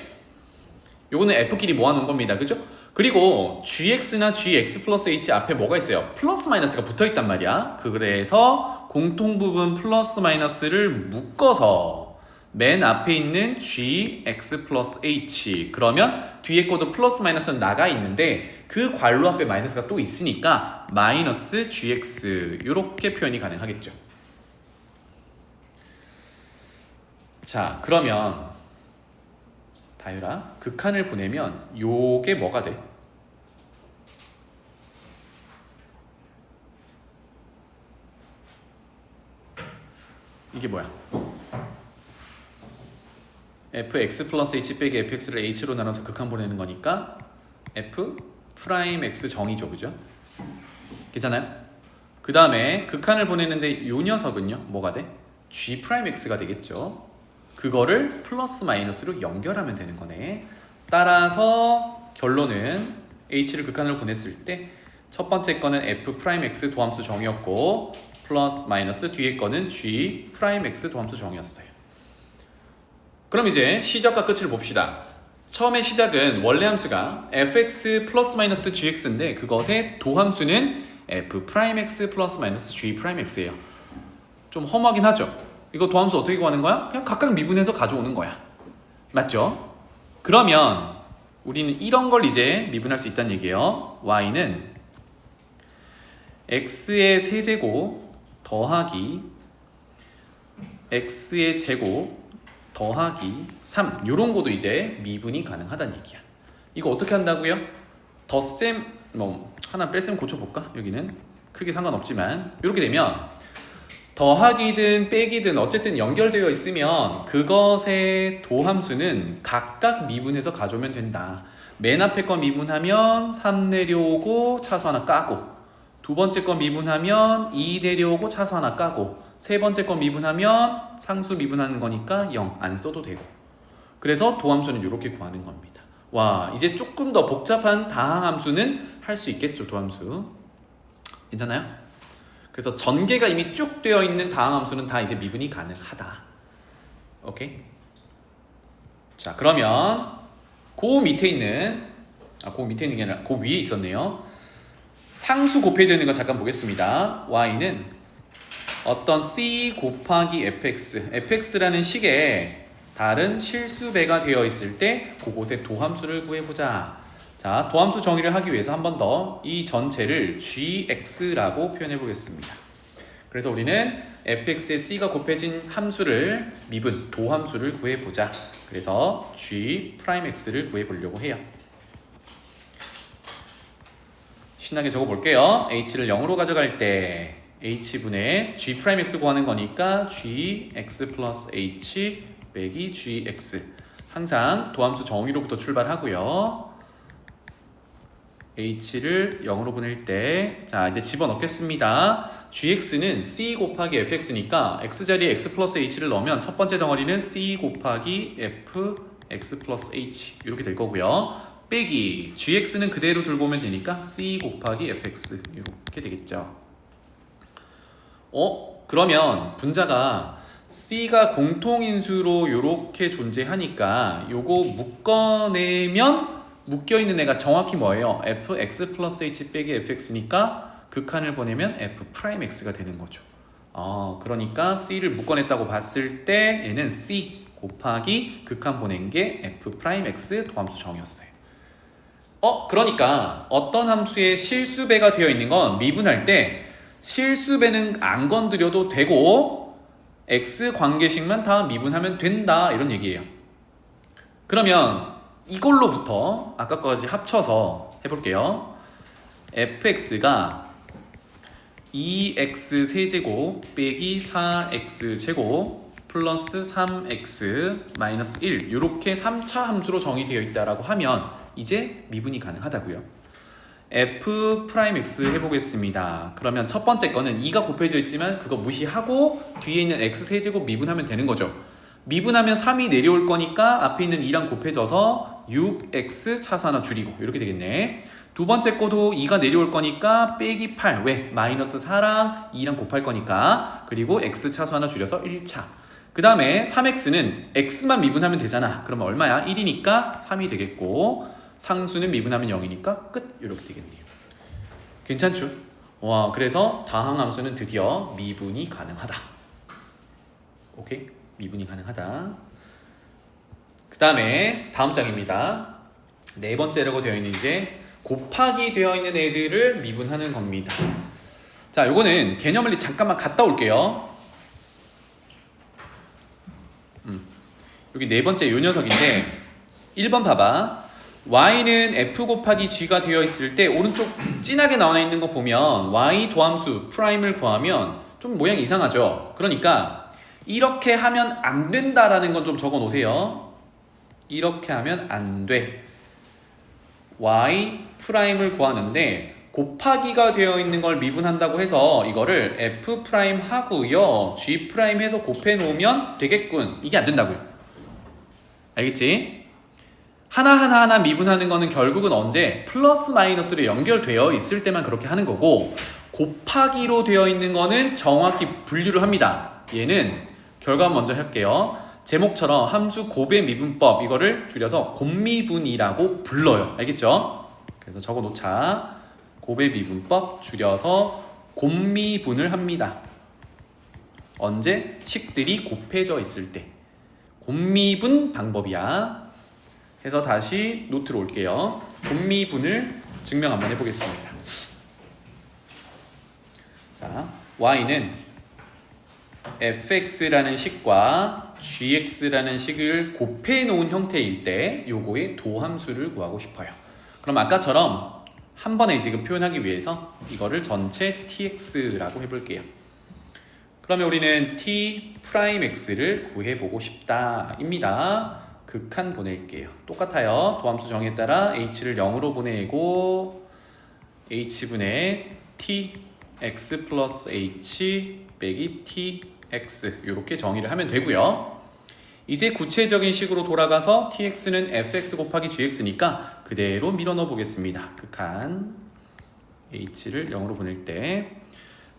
[SPEAKER 1] 요거는 f끼리 모아놓은 겁니다. 그죠? 그리고 gx나 gx 플러스 h 앞에 뭐가 있어요? 플러스 마이너스가 붙어있단 말이야. 그래서 공통부분 플러스 마이너스를 묶어서 맨 앞에 있는 gx 플러스 h 그러면 뒤에 것도 플러스 마이너스는 나가 있는데 그 괄호 앞에 마이너스가 또 있으니까 마이너스 gx 이렇게 표현이 가능하겠죠. 자 그러면 다율아 극한을 보내면 요게 뭐가 돼? 이게 뭐야? fx 플러스 h 빼기 fx를 h로 나눠서 극한 보내는 거니까 f 프라임 x 정이죠. 그죠? 괜찮아요? 그 다음에 극한을 보내는데 요 녀석은요 뭐가 돼? g 프라임 x가 되겠죠. 그거를 플러스 마이너스로 연결하면 되는 거네. 따라서 결론은 h를 극한으로 보냈을 때 첫 번째 거는 f 프라임 x 도함수 정이었고 플러스 마이너스 뒤에 거는 g 프라임 x 도함수 정이었어요. 그럼 이제 시작과 끝을 봅시다. 처음에 시작은 원래 함수가 fx 플러스 마이너스 gx인데 그것의 도함수는 f 프라임 x 플러스 마이너스 g 프라임 x예요. 좀 험하긴 하죠. 이거 도함수 어떻게 구하는 거야? 그냥 각각 미분해서 가져오는 거야. 맞죠? 그러면 우리는 이런 걸 이제 미분할 수 있다는 얘기예요. y는 x의 세제곱 더하기 x의 제곱 더하기 3 요런 것도 이제 미분이 가능하다는 얘기야. 이거 어떻게 한다고요? 덧셈 뭐 하나 뺄셈 고쳐볼까? 여기는 크게 상관없지만 이렇게 되면 더하기든 빼기든 어쨌든 연결되어 있으면 그것의 도함수는 각각 미분해서 가져오면 된다. 맨 앞에 거 미분하면 3 내려오고 차수 하나 까고 두 번째 거 미분하면 2 내려오고 차수 하나 까고 세 번째 거 미분하면 상수 미분하는 거니까 0 안 써도 되고 그래서 도함수는 이렇게 구하는 겁니다. 와 이제 조금 더 복잡한 다항함수는 할 수 있겠죠. 도함수 괜찮아요? 그래서 전개가 이미 쭉 되어 있는 다항함수는 다 이제 미분이 가능하다. 오케이? 자 그러면 그 밑에 있는 그 밑에 있는 게 아니라 그 위에 있었네요. 상수 곱해져 있는 거 잠깐 보겠습니다. y는 어떤 c 곱하기 fx라는 식의 다른 실수배가 되어 있을 때 그곳의 도함수를 구해보자. 자, 도함수 정의를 하기 위해서 한 번 더 이 전체를 gx라고 표현해 보겠습니다. 그래서 우리는 fx에 c가 곱해진 함수를 미분, 도함수를 구해보자. 그래서 g 프라임 x를 구해보려고 해요. 신나게 적어볼게요. h를 0으로 가져갈 때 h분의 g 프라임 x 구하는 거니까 gx 플러스 h 빼기 gx 항상 도함수 정의로부터 출발하고요. h를 0으로 보낼 때 자 이제 집어넣겠습니다. gx는 c 곱하기 fx니까 x자리에 x 플러스 h를 넣으면 첫 번째 덩어리는 c 곱하기 fx 플러스 h 이렇게 될 거고요. 빼기 gx는 그대로 들고 오면 되니까 c 곱하기 fx 이렇게 되겠죠. 그러면 분자가 c가 공통인수로 이렇게 존재하니까 요거 묶어내면 묶여있는 애가 정확히 뭐예요? fx 플러스 h 빼기 fx니까 극한을 보내면 f 프라임 x가 되는 거죠. 그러니까 c를 묶어냈다고 봤을 때 얘는 c 곱하기 극한 보낸 게 f 프라임 x 도함수 정이었어요. 그러니까 어떤 함수의 실수배가 되어 있는 건 미분할 때 실수배는 안 건드려도 되고 x 관계식만 다 미분하면 된다 이런 얘기예요. 그러면 이걸로부터 아까 거까지 합쳐서 해볼게요. fx가 2x 세제곱 빼기 4x 제곱 플러스 3x 마이너스 1 이렇게 3차 함수로 정의되어 있다라고 하면 이제 미분이 가능하다고요. f 프라임 x 해보겠습니다. 그러면 첫 번째 거는 2가 곱해져 있지만 그거 무시하고 뒤에 있는 x 세제곱 미분하면 되는 거죠. 미분하면 3이 내려올 거니까 앞에 있는 2랑 곱해져서 6x 차수 하나 줄이고 이렇게 되겠네. 두 번째 거도 2가 내려올 거니까 빼기 8. 왜? 마이너스 4랑 2랑 곱할 거니까. 그리고 x 차수 하나 줄여서 1차. 그 다음에 3x는 x만 미분하면 되잖아. 그러면 얼마야? 1이니까 3이 되겠고 상수는 미분하면 0이니까 끝. 이렇게 되겠네요. 괜찮죠? 와, 그래서 다항함수는 드디어 미분이 가능하다. 오케이? 미분이 가능하다. 그 다음에 다음 장입니다. 네 번째라고 되어 있는 이제 곱하기 되어 있는 애들을 미분하는 겁니다. 자, 요거는 개념을 잠깐만 갔다 올게요. 여기 네 번째 요 녀석인데 1번 봐봐. y는 f 곱하기 g가 되어 있을 때 오른쪽 진하게 나와 있는 거 보면 y 도함수 프라임을 구하면 좀 모양이 이상하죠. 그러니까 이렇게 하면 안 된다라는 건 좀 적어 놓으세요. 이렇게 하면 안 돼. y 프라임을 구하는데 곱하기가 되어 있는 걸 미분한다고 해서 이거를 f 프라임 하고요 g 프라임 해서 곱해 놓으면 되겠군. 이게 안 된다고요. 알겠지? 하나 미분하는 거는 결국은 언제 플러스 마이너스로 연결되어 있을 때만 그렇게 하는 거고, 곱하기로 되어 있는 거는 정확히 분류를 합니다. 얘는 결과 먼저 할게요. 제목처럼 함수 곱의 미분법, 이거를 줄여서 곱미분이라고 불러요. 알겠죠? 그래서 적어 놓자. 곱의 미분법 줄여서 곱미분을 합니다. 언제? 식들이 곱해져 있을 때. 곱미분 방법이야. 해서 다시 노트로 올게요. 곱미분을 증명 한번 해보겠습니다. 자, y는 fx라는 식과 gx라는 식을 곱해 놓은 형태일 때 요거의 도함수를 구하고 싶어요. 그럼 아까처럼 한 번에 지금 표현하기 위해서 이거를 전체 tx라고 해볼게요. 그러면 우리는 t 프라임 x를 구해보고 싶다 입니다. 극한 보낼게요. 똑같아요. 도함수 정의에 따라 h를 0으로 보내고 h분의 t x 플러스 h 빼기 t x 이렇게 정의를 하면 되고요. 이제 구체적인 식으로 돌아가서 tx는 fx 곱하기 gx니까 그대로 밀어넣어 보겠습니다. 극한 h를 0으로 보낼 때,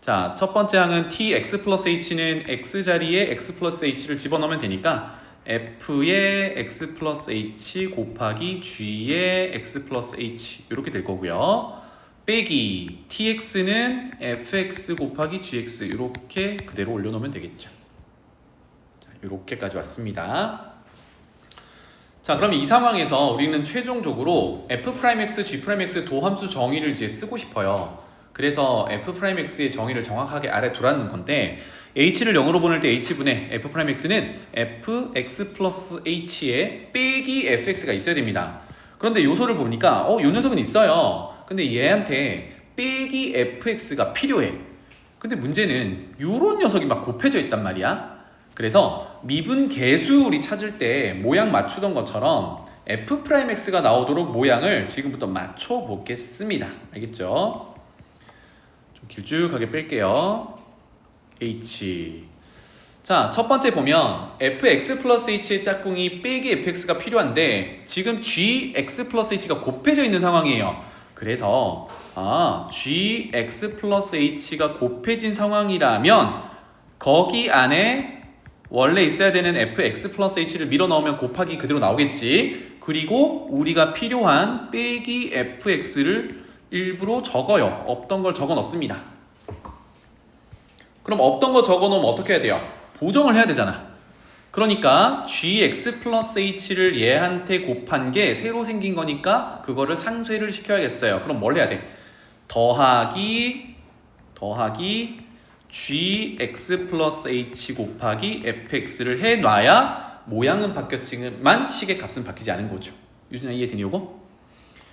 [SPEAKER 1] 자, 첫 번째 항은 tx 플러스 h는 x 자리에 x 플러스 h를 집어넣으면 되니까 f의 x 플러스 h 곱하기 g의 x 플러스 h 이렇게 될 거고요. 빼기 tx는 fx 곱하기 gx 이렇게 그대로 올려놓으면 되겠죠. 이렇게까지 왔습니다. 자, 그럼 이 상황에서 우리는 최종적으로 f'x, g'x 도함수 정의를 이제 쓰고 싶어요. 그래서 f'x의 정의를 정확하게 아래 두라는 건데, h를 0으로 보낼 때 h분의 f'x는 fx 플러스 h에 빼기 fx가 있어야 됩니다. 그런데 요소를 보니까 요 녀석은 있어요. 근데 얘한테 빼기 fx가 필요해. 근데 문제는 요런 녀석이 막 곱해져 있단 말이야. 그래서 미분 계수 우리 찾을 때 모양 맞추던 것처럼 f'x가 나오도록 모양을 지금부터 맞춰 보겠습니다. 알겠죠? 좀 길쭉하게 뺄게요. h. 자, 첫 번째 보면 fx 플러스 h의 짝꿍이 빼기 fx가 필요한데 지금 gx 플러스 h가 곱해져 있는 상황이에요. 그래서 gx 플러스 h가 곱해진 상황이라면 거기 안에 원래 있어야 되는 fx 플러스 h를 밀어 넣으면 곱하기 그대로 나오겠지. 그리고 우리가 필요한 빼기 fx를 일부러 적어요. 없던 걸 적어 넣습니다. 그럼 없던 거 적어 놓으면 어떻게 해야 돼요? 보정을 해야 되잖아. 그러니까 gx 플러스 h를 얘한테 곱한 게 새로 생긴 거니까 그거를 상쇄를 시켜야겠어요. 그럼 뭘 해야 돼? 더하기 gx 플러스 h 곱하기 fx를 해놔야 모양은 바뀌었지만 식의 값은 바뀌지 않은 거죠. 유진아 이해되니 요거?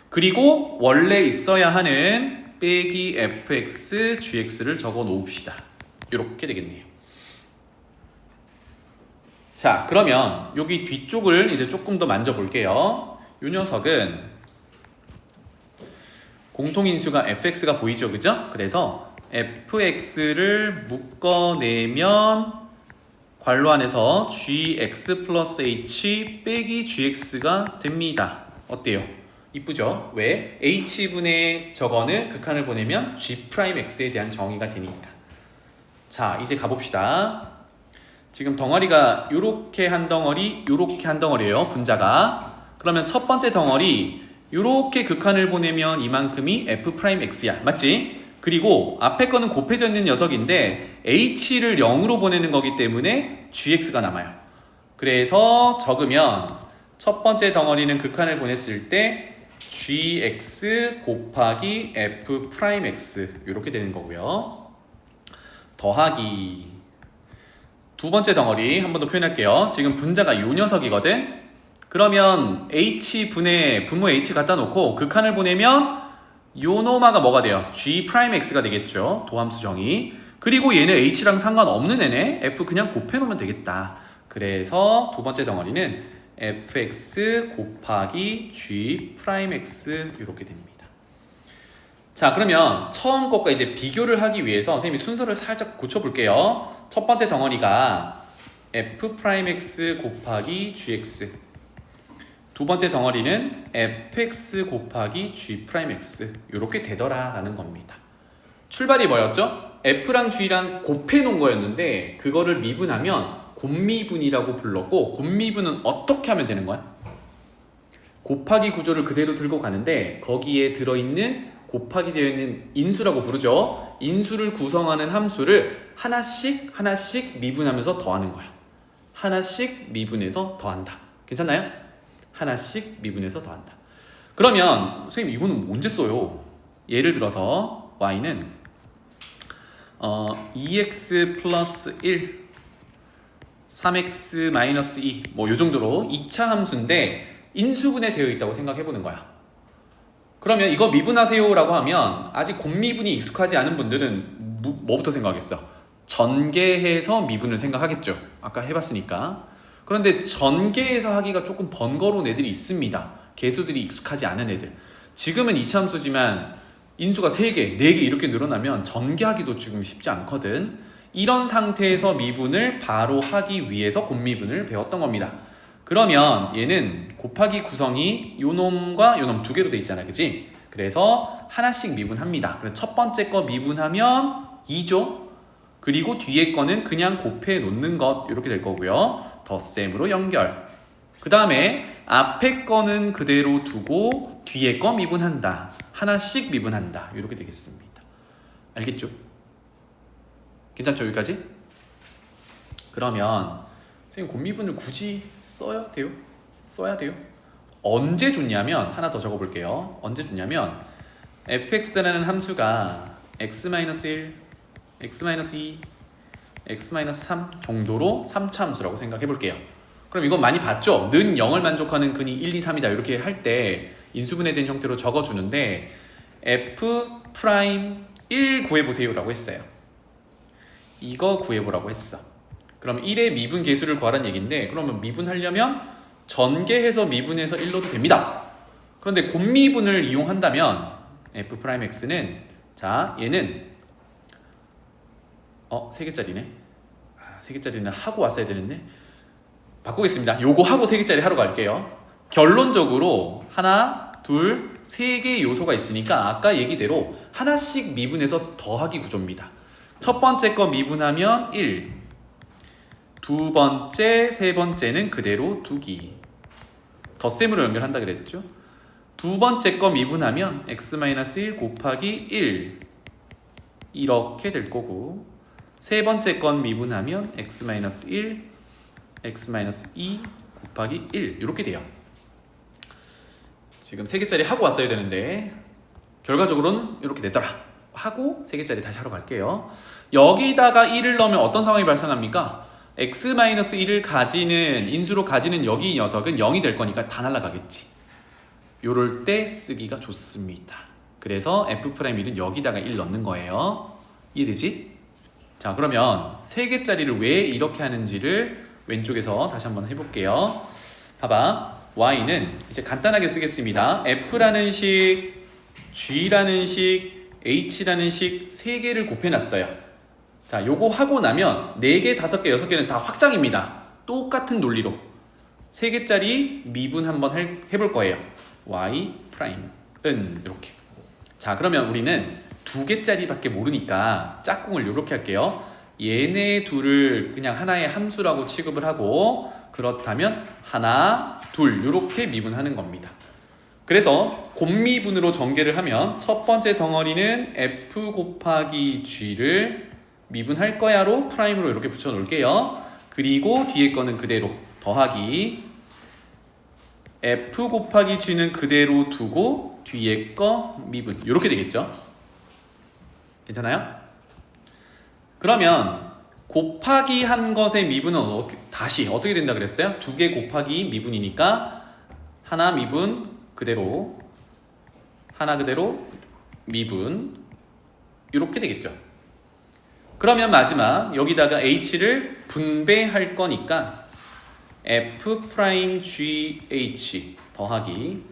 [SPEAKER 1] 그리고 원래 있어야 하는 빼기 fx, gx를 적어 놓읍시다. 이렇게 되겠네요. 자, 그러면 여기 뒤쪽을 이제 조금 더 만져볼게요. 이 녀석은 공통인수가 fx가 보이죠, 그죠? 그래서 fx를 묶어내면 괄호 안에서 gx 플러스 h 빼기 gx가 됩니다. 어때요? 이쁘죠? 왜? h분의 저거는 극한을 보내면 g'x에 대한 정의가 되니까. 자, 이제 가봅시다. 지금 덩어리가 요렇게 한 덩어리, 요렇게 한 덩어리예요. 분자가. 그러면 첫 번째 덩어리 요렇게 극한을 보내면 이만큼이 f'x야. 맞지? 그리고 앞에 거는 곱해져 있는 녀석인데 h를 0으로 보내는 거기 때문에 gx가 남아요. 그래서 적으면 첫 번째 덩어리는 극한을 보냈을 때 gx 곱하기 f'x 이렇게 되는 거고요. 더하기 두 번째 덩어리 한 번 더 표현할게요. 지금 분자가 요 녀석이거든. 그러면 h분의 분모 h 갖다 놓고 극한을 보내면 요 노마가 뭐가 돼요? g'x가 되겠죠. 도함수 정의. 그리고 얘는 h랑 상관없는 애네. f 그냥 곱해놓으면 되겠다. 그래서 두 번째 덩어리는 fx 곱하기 g'x 이렇게 됩니다. 자, 그러면 처음 것과 이제 비교를 하기 위해서 선생님이 순서를 살짝 고쳐볼게요. 첫 번째 덩어리가 f'x 곱하기 gx, 두 번째 덩어리는 fx 곱하기 g'x 이렇게 되더라라는 겁니다. 출발이 뭐였죠? f랑 g랑 곱해 놓은 거였는데 그거를 미분하면 곱미분이라고 불렀고, 곱미분은 어떻게 하면 되는 거야? 곱하기 구조를 그대로 들고 가는데 거기에 들어있는 곱하기 되어 있는 인수라고 부르죠. 인수를 구성하는 함수를 하나씩 미분하면서 더하는 거야. 하나씩 미분해서 더한다. 괜찮나요? 하나씩 미분해서 더한다. 그러면 선생님 이거는 언제 써요? 예를 들어서 y는 2x 플러스 1 3x 마이너스 2 뭐 요 정도로 2차 함수인데 인수분해 되어 있다고 생각해 보는 거야. 그러면 이거 미분하세요 라고 하면 아직 곱미분이 익숙하지 않은 분들은 뭐부터 생각하겠어? 전개해서 미분을 생각하겠죠. 아까 해봤으니까. 그런데 전개해서 하기가 조금 번거로운 애들이 있습니다. 개수들이 익숙하지 않은 애들. 지금은 이차함수지만 인수가 3개, 4개 이렇게 늘어나면 전개하기도 지금 쉽지 않거든. 이런 상태에서 미분을 바로 하기 위해서 곱미분을 배웠던 겁니다. 그러면 얘는 곱하기 구성이 요놈과 요놈 두 개로 돼 있잖아, 그치? 그래서 하나씩 미분합니다. 그래서 첫 번째 거 미분하면 2죠. 그리고 뒤에 거는 그냥 곱해 놓는 것 이렇게 될 거고요. 덧셈으로 연결. 그 다음에 앞에 거는 그대로 두고 뒤에 거 미분한다. 하나씩 미분한다. 이렇게 되겠습니다. 알겠죠? 괜찮죠? 여기까지? 그러면 선생님 곱미분을 굳이 써야 돼요? 언제 줬냐면 하나 더 적어볼게요. 언제 줬냐면 fx라는 함수가 x-1, x-2, x-3 정도로 3차 함수라고 생각해 볼게요. 그럼 이건 많이 봤죠? 는 0을 만족하는 근이 1, 2, 3이다 이렇게 할 때 인수분해된 형태로 적어주는데 f'1 구해보세요 라고 했어요. 이거 구해보라고 했어. 그럼 1의 미분 계수를 구하라는 얘기인데, 그러면 미분하려면 전개해서 미분해서 1로도 됩니다. 그런데 곱미분을 이용한다면 f'x는 자 얘는 3개짜리네. 3개짜리는 하고 왔어야 되는데 바꾸겠습니다. 요거 하고 3개짜리 하러 갈게요. 결론적으로 하나, 둘, 3개의 요소가 있으니까 아까 얘기대로 하나씩 미분해서 더하기 구조입니다. 첫 번째 거 미분하면 1, 두 번째, 세 번째는 그대로 두기. 덧셈으로 연결한다 그랬죠? 두 번째 거 미분하면 x-1 곱하기 1 이렇게 될 거고, 세 번째 건 미분하면 x-1, x-2 곱하기 1 이렇게 돼요. 지금 3개짜리 하고 왔어야 되는데 결과적으로는 이렇게 되더라. 하고 3개짜리 다시 하러 갈게요. 여기다가 1을 넣으면 어떤 상황이 발생합니까? x-1을 가지는 인수로 가지는 여기 이 녀석은 0이 될 거니까 다 날아가겠지. 요럴 때 쓰기가 좋습니다. 그래서 f'1은 여기다가 1 넣는 거예요. 이해되지? 자, 그러면 3개짜리를 왜 이렇게 하는지를 왼쪽에서 다시 한번 해볼게요. 봐봐. y는 이제 간단하게 쓰겠습니다. f라는 식, g라는 식, h라는 식 3개를 곱해놨어요. 자, 요거 하고 나면 4개, 5개, 6개는 다 확장입니다. 똑같은 논리로 3개짜리 미분 한번 해볼 거예요. y 프라임은 이렇게. 자, 그러면 우리는 2개짜리밖에 모르니까 짝꿍을 이렇게 할게요. 얘네 둘을 그냥 하나의 함수라고 취급을 하고, 그렇다면 하나, 둘 이렇게 미분하는 겁니다. 그래서 곱미분으로 전개를 하면 첫 번째 덩어리는 f 곱하기 g를 미분할 거야로 프라임으로 이렇게 붙여 놓을게요. 그리고 뒤에 거는 그대로 더하기 f 곱하기 g는 그대로 두고 뒤에 거 미분 이렇게 되겠죠. 괜찮아요? 그러면 곱하기 한 것의 미분은 다시 어떻게 된다 그랬어요? 2개 곱하기 미분이니까 하나 미분 그대로, 하나 그대로 미분 이렇게 되겠죠. 그러면 마지막 여기다가 h를 분배할 거니까 f'gh 더하기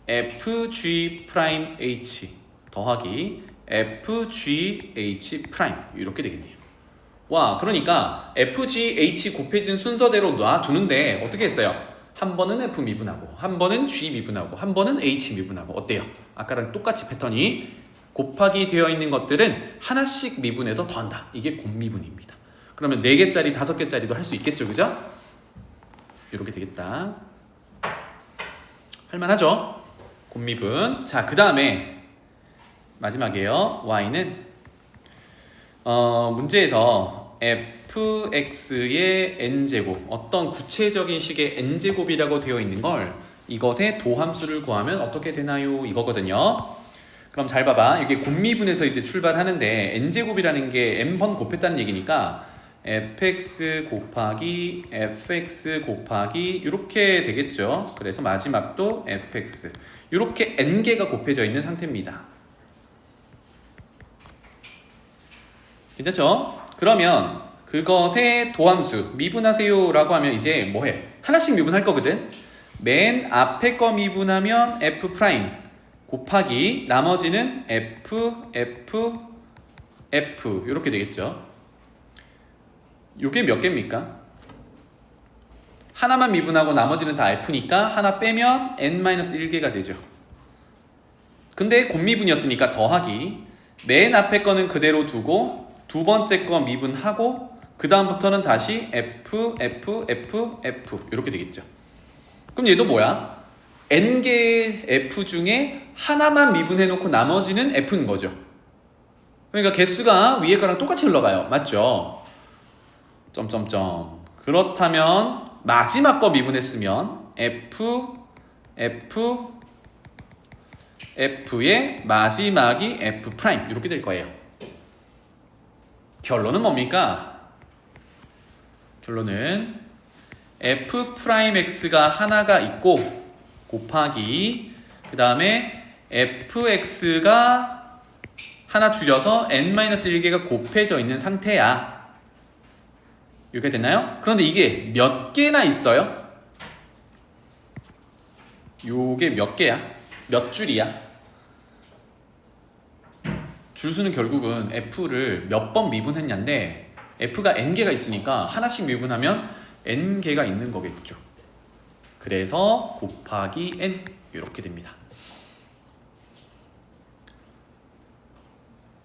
[SPEAKER 1] fg'h 더하기 fgh' 이렇게 되겠네요. 와, 그러니까 fgh 곱해진 순서대로 놔두는데 어떻게 했어요? 한 번은 f 미분하고, 한 번은 g 미분하고, 한 번은 h 미분하고. 어때요? 아까랑 똑같이 패턴이 곱하기 되어 있는 것들은 하나씩 미분해서 더한다. 이게 곱미분입니다. 그러면 4개짜리, 5개짜리도 할 수 있겠죠, 그죠? 이렇게 되겠다. 할만하죠? 곱미분. 자, 그 다음에 마지막이에요. y는 문제에서 fx의 n제곱, 어떤 구체적인 식의 n제곱이라고 되어 있는 걸 이것의 도함수를 구하면 어떻게 되나요? 이거거든요. 그럼 잘 봐봐. 이게 곱미분에서 이제 출발하는데 n제곱이라는 게 n번 곱했다는 얘기니까 fx 곱하기 fx 곱하기 이렇게 되겠죠. 그래서 마지막도 fx 이렇게 n개가 곱해져 있는 상태입니다. 괜찮죠? 그러면 그것의 도함수 미분하세요 라고 하면 이제 뭐해? 하나씩 미분할 거거든. 맨 앞에 거 미분하면 f 프라임 곱하기 나머지는 f 이렇게 되겠죠. 이게 몇 개입니까? 하나만 미분하고 나머지는 다 f니까 하나 빼면 n-1개가 되죠. 근데 곱미분이었으니까 더하기 맨 앞에 거는 그대로 두고 두 번째 거 미분하고 그 다음부터는 다시 f 이렇게 되겠죠. 그럼 얘도 뭐야? n개의 f 중에 하나만 미분해놓고 나머지는 f인 거죠. 그러니까 개수가 위에 거랑 똑같이 흘러가요. 맞죠? 점점점. 그렇다면 마지막 거 미분했으면 f의 마지막이 f 프라임 이렇게 될 거예요. 결론은 뭡니까? 결론은 f 프라임 x가 하나가 있고 곱하기 그 다음에 fx가 하나 줄여서 n-1개가 곱해져 있는 상태야. 이렇게 됐나요? 그런데 이게 몇 개나 있어요? 요게 몇 개야? 몇 줄이야? 줄수는 결국은 f를 몇 번 미분했냐인데 f가 n개가 있으니까 하나씩 미분하면 n개가 있는 거겠죠. 그래서 곱하기 n 이렇게 됩니다.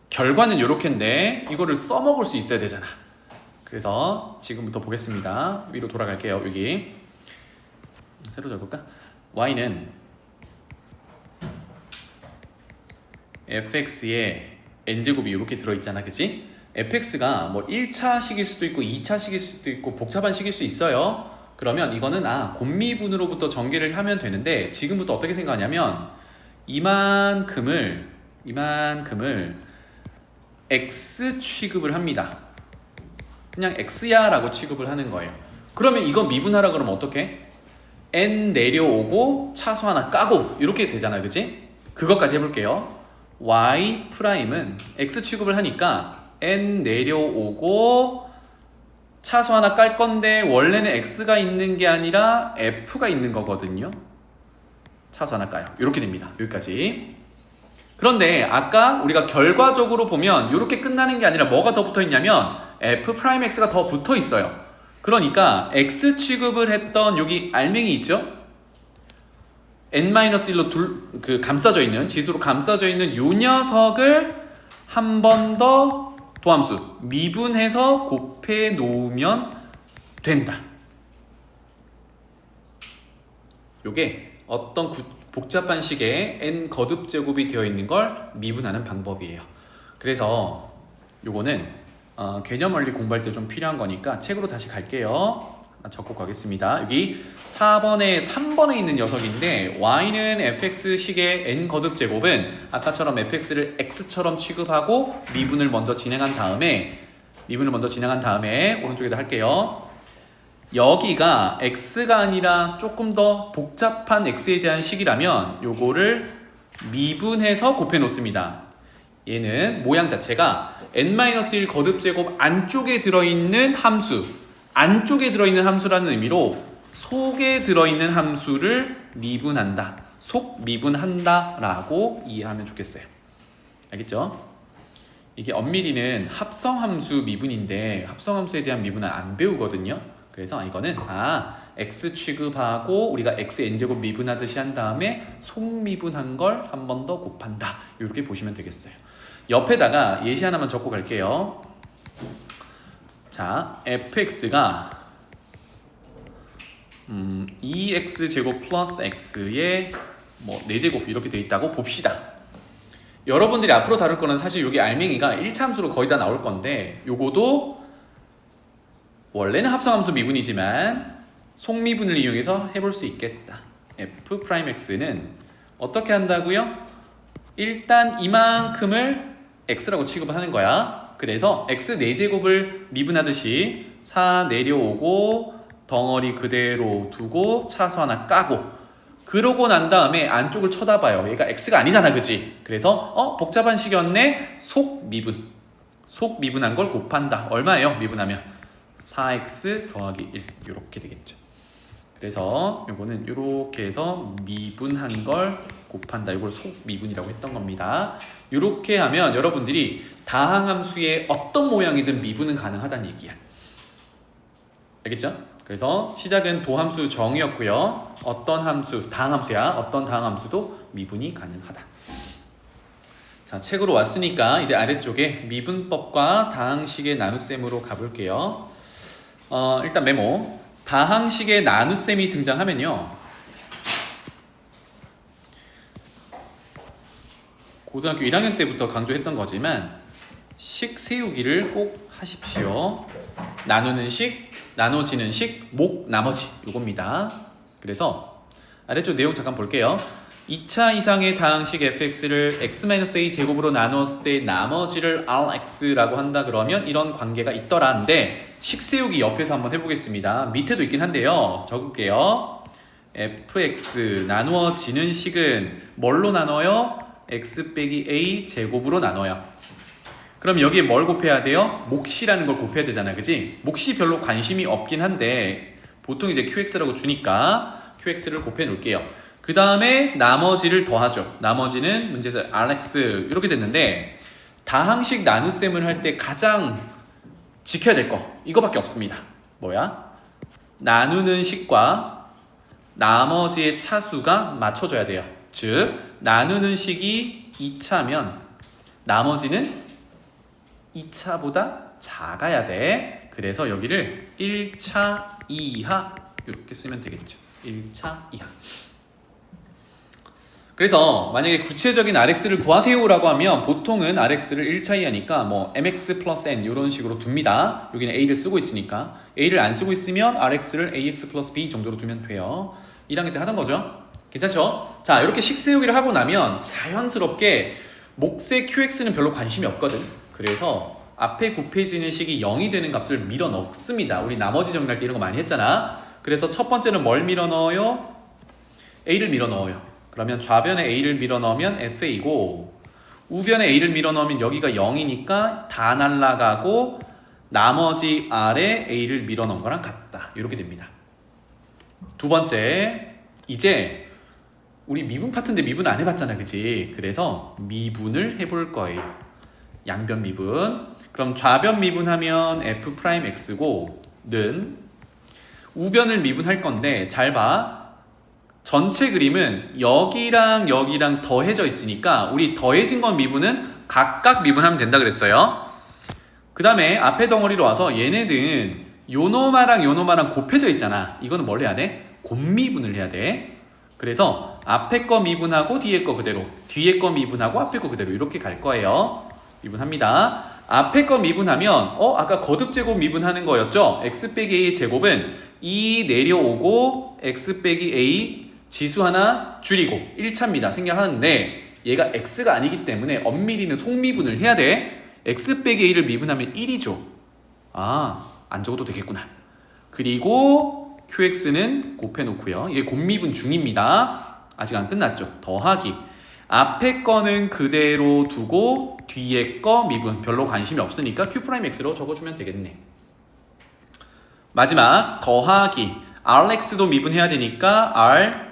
[SPEAKER 1] 결과는 이렇게인데 이거를 써먹을 수 있어야 되잖아. 그래서 지금부터 보겠습니다. 위로 돌아갈게요. 여기 새로 적을까? y는 fx에 n제곱이 이렇게 들어있잖아, 그치? fx가 뭐 1차식일 수도 있고 2차식일 수도 있고 복잡한 식일 수 있어요. 그러면 이거는 곱미분으로부터 전개를 하면 되는데 지금부터 어떻게 생각하냐면 이만큼을 x 취급을 합니다. 그냥 x야 라고 취급을 하는 거예요. 그러면 이거 미분하라 그러면 어떻게? n 내려오고 차수 하나 까고 이렇게 되잖아, 그치? 그것까지 해볼게요. y 프라임은 x 취급을 하니까 n 내려오고 차수 하나 깔 건데 원래는 x가 있는 게 아니라 f가 있는 거거든요. 차수 하나 까요. 이렇게 됩니다. 여기까지. 그런데 아까 우리가 결과적으로 보면 이렇게 끝나는 게 아니라 뭐가 더 붙어 있냐면 f'x가 더 붙어 있어요. 그러니까 x 취급을 했던 여기 알맹이 있죠? n-1로 감싸져 있는, 지수로 감싸져 있는 요 녀석을 한 번 더 도함수 미분해서 곱해 놓으면 된다. 요게 어떤 복잡한 식에 n 거듭 제곱이 되어 있는 걸 미분하는 방법이에요. 그래서 요거는 개념 원리 공부할 때 좀 필요한 거니까 책으로 다시 갈게요. 적고 가겠습니다. 여기 4번에 3번에 있는 녀석인데 y는 fx식의 n 거듭 제곱은 아까처럼 fx를 x처럼 취급하고 미분을 먼저 진행한 다음에 오른쪽에다 할게요. 여기가 x가 아니라 조금 더 복잡한 x에 대한 식이라면 요거를 미분해서 곱해 놓습니다. 얘는 모양 자체가 n-1 거듭 제곱 안쪽에 들어있는 함수라는 의미로 속에 들어있는 함수를 미분한다. 속 미분한다 라고 이해하면 좋겠어요. 알겠죠? 이게 엄밀히는 합성함수 미분인데 합성함수에 대한 미분은 안 배우거든요. 그래서 이거는 x 취급하고 우리가 x n제곱 미분하듯이 한 다음에 속미분한 걸 한 번 더 곱한다. 이렇게 보시면 되겠어요. 옆에다가 예시 하나만 적고 갈게요. 자, fx가 2x제곱 플러스 x의 4제곱 이렇게 돼 있다고 봅시다. 여러분들이 앞으로 다룰 거는 사실 여기 알맹이가 1차 함수로 거의 다 나올 건데 요거도 원래는 합성함수 미분이지만 속미분을 이용해서 해볼 수 있겠다. f'x는 어떻게 한다고요? 일단 이만큼을 x라고 취급을 하는 거야. 그래서 x 4제곱을 미분하듯이 4 내려오고 덩어리 그대로 두고 차수 하나 까고 그러고 난 다음에 안쪽을 쳐다봐요. 얘가 x가 아니잖아, 그지? 그래서 복잡한 식이었네. 속미분한 걸 곱한다. 얼마예요? 미분하면 4x 더하기 1 이렇게 되겠죠. 그래서 요거는 이렇게 해서 미분한 걸 곱한다. 이걸 속미분이라고 했던 겁니다. 이렇게 하면 여러분들이 다항함수의 어떤 모양이든 미분은 가능하다는 얘기야. 알겠죠? 그래서 시작은 도함수 정이었고요. 어떤 다항함수도 미분이 가능하다. 자, 책으로 왔으니까 이제 아래쪽에 미분법과 다항식의 나눗셈으로 가볼게요. 일단 메모. 다항식의 나눗셈이 등장하면요. 고등학교 1학년 때부터 강조했던 거지만 식 세우기를 꼭 하십시오. 나누는 식, 나눠지는 식, 나머지 이겁니다. 그래서 아래쪽 내용 잠깐 볼게요. 2차 이상의 다항식 fx를 x-a 제곱으로 나누었을 때 나머지를 rx라고 한다 그러면 이런 관계가 있더라인데 식 세우기 옆에서 한번 해보겠습니다. 밑에도 있긴 한데요. 적을게요. fx 나누어지는 식은 뭘로 나눠요? x 빼기 a 제곱으로 나눠요. 그럼 여기에 뭘 곱해야 돼요? 몫이라는 걸 곱해야 되잖아, 그지? 몫이 별로 관심이 없긴 한데 보통 이제 qx라고 주니까 qx를 곱해 놓을게요. 그 다음에 나머지를 더하죠. 나머지는 문제에서 rx 이렇게 됐는데 다항식 나눗셈을 할 때 가장 지켜야 될 거 이거밖에 없습니다. 뭐야? 나누는 식과 나머지의 차수가 맞춰져야 돼요. 즉 나누는 식이 2차면 나머지는 2차보다 작아야 돼. 그래서 여기를 1차 이하 이렇게 쓰면 되겠죠. 1차 이하. 그래서 만약에 구체적인 rx를 구하세요라고 하면 보통은 rx를 1차 이하니까 mx 플러스 n 이런 식으로 둡니다. 여기는 a를 쓰고 있으니까 a를 안 쓰고 있으면 rx를 ax 플러스 b 정도로 두면 돼요. 1학년 때 하던 거죠. 괜찮죠? 자, 이렇게 식 세우기를 하고 나면 자연스럽게 몫의 qx는 별로 관심이 없거든. 그래서 앞에 곱해지는 식이 0이 되는 값을 밀어 넣습니다. 우리 나머지 정리할 때 이런 거 많이 했잖아. 그래서 첫 번째는 뭘 밀어 넣어요? a를 밀어 넣어요. 그러면 좌변에 a를 밀어 넣으면 fa이고 우변에 a를 밀어 넣으면 여기가 0이니까 다 날라가고 나머지 r에 a를 밀어 넣은 거랑 같다. 이렇게 됩니다. 두 번째, 이제 우리 미분 파트인데 미분 안 해봤잖아, 그치? 그래서 미분을 해볼 거예요. 양변 미분. 그럼 좌변 미분하면 f'x고 는 우변을 미분할 건데 잘 봐. 전체 그림은 여기랑 여기랑 더해져 있으니까 우리 더해진 건 미분은 각각 미분하면 된다 그랬어요. 그 다음에 앞에 덩어리로 와서 얘네들은 요노마랑 요노마랑 곱해져 있잖아. 이거는 뭘 해야 돼? 곱미분을 해야 돼. 그래서 앞에 거 미분하고 뒤에 거 그대로, 뒤에 거 미분하고 앞에 거 그대로 이렇게 갈 거예요. 미분합니다. 앞에 거 미분하면 아까 거듭제곱 미분하는 거였죠? x 빼기 a의 제곱은 2 내려오고 x 빼기 a 지수 하나 줄이고 1차입니다. 생략하는데 얘가 x가 아니기 때문에 엄밀히는 속미분을 해야 돼. x 빼기 a를 미분하면 1이죠. 안 적어도 되겠구나. 그리고 qx는 곱해놓고요. 이게 곱미분 중입니다. 아직 안 끝났죠. 더하기. 앞에 거는 그대로 두고 뒤에 거 미분 별로 관심이 없으니까 q'x로 적어주면 되겠네. 마지막 더하기 rx도 미분해야 되니까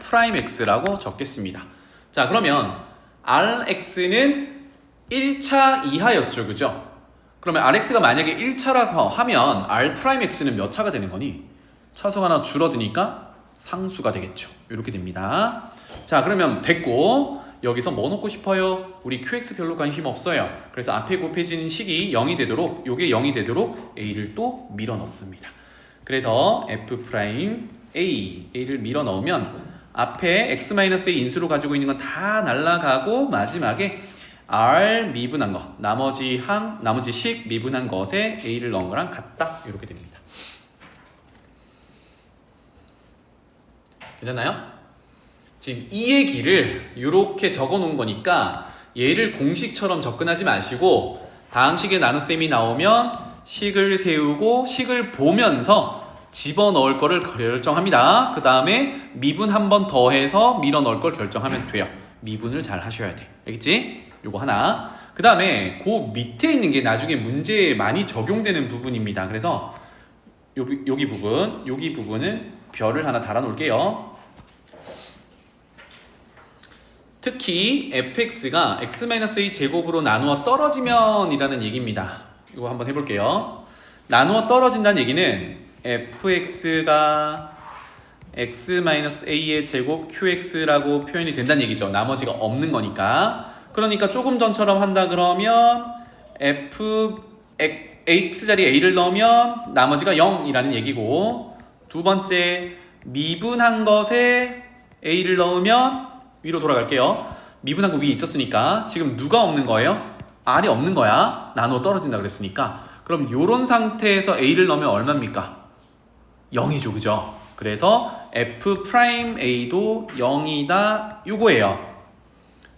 [SPEAKER 1] r'x라고 적겠습니다. 자, 그러면 rx는 1차 이하였죠, 그죠? 그러면 rx가 만약에 1차라고 하면 r'x는 몇 차가 되는 거니? 차수가 하나 줄어드니까 상수가 되겠죠. 이렇게 됩니다. 자, 그러면 됐고 여기서 뭐 넣고 싶어요? 우리 qx 별로 관심 없어요. 그래서 앞에 곱해지는 식이 0이 되도록, 요게 0이 되도록 a를 또 밀어 넣습니다. 그래서 f'a를 밀어 넣으면 앞에 x-a 인수로 가지고 있는 건 다 날라가고 마지막에 r 미분한 거, 나머지 식 미분한 것에 a를 넣은 거랑 같다. 이렇게 됩니다. 괜찮나요? 지금 이 얘기를 이렇게 적어 놓은 거니까 얘를 공식처럼 접근하지 마시고 다음 식에 나눗셈이 나오면 식을 세우고 식을 보면서 집어넣을 거를 결정합니다. 그 다음에 미분 한 번 더해서 밀어 넣을 걸 결정하면 돼요. 미분을 잘 하셔야 돼. 알겠지? 요거 하나. 그 다음에 그 밑에 있는 게 나중에 문제에 많이 적용되는 부분입니다. 그래서 여기 부분은 별을 하나 달아 놓을게요. 특히 fx가 x-a 제곱으로 나누어 떨어지면 이라는 얘기입니다. 이거 한번 해볼게요. 나누어 떨어진다는 얘기는 fx가 x-a의 제곱 qx라고 표현이 된다는 얘기죠. 나머지가 없는 거니까. 그러니까 조금 전처럼 한다 그러면 x자리에 a를 넣으면 나머지가 0이라는 얘기고, 두 번째 미분한 것에 a를 넣으면 위로 돌아갈게요. 미분한 거 위에 있었으니까 지금 누가 없는 거예요? r이 없는 거야. 나누어 떨어진다 그랬으니까. 그럼 요런 상태에서 a를 넣으면 얼마입니까? 0이죠, 그죠? 그래서 f'a도 0이다 요거예요.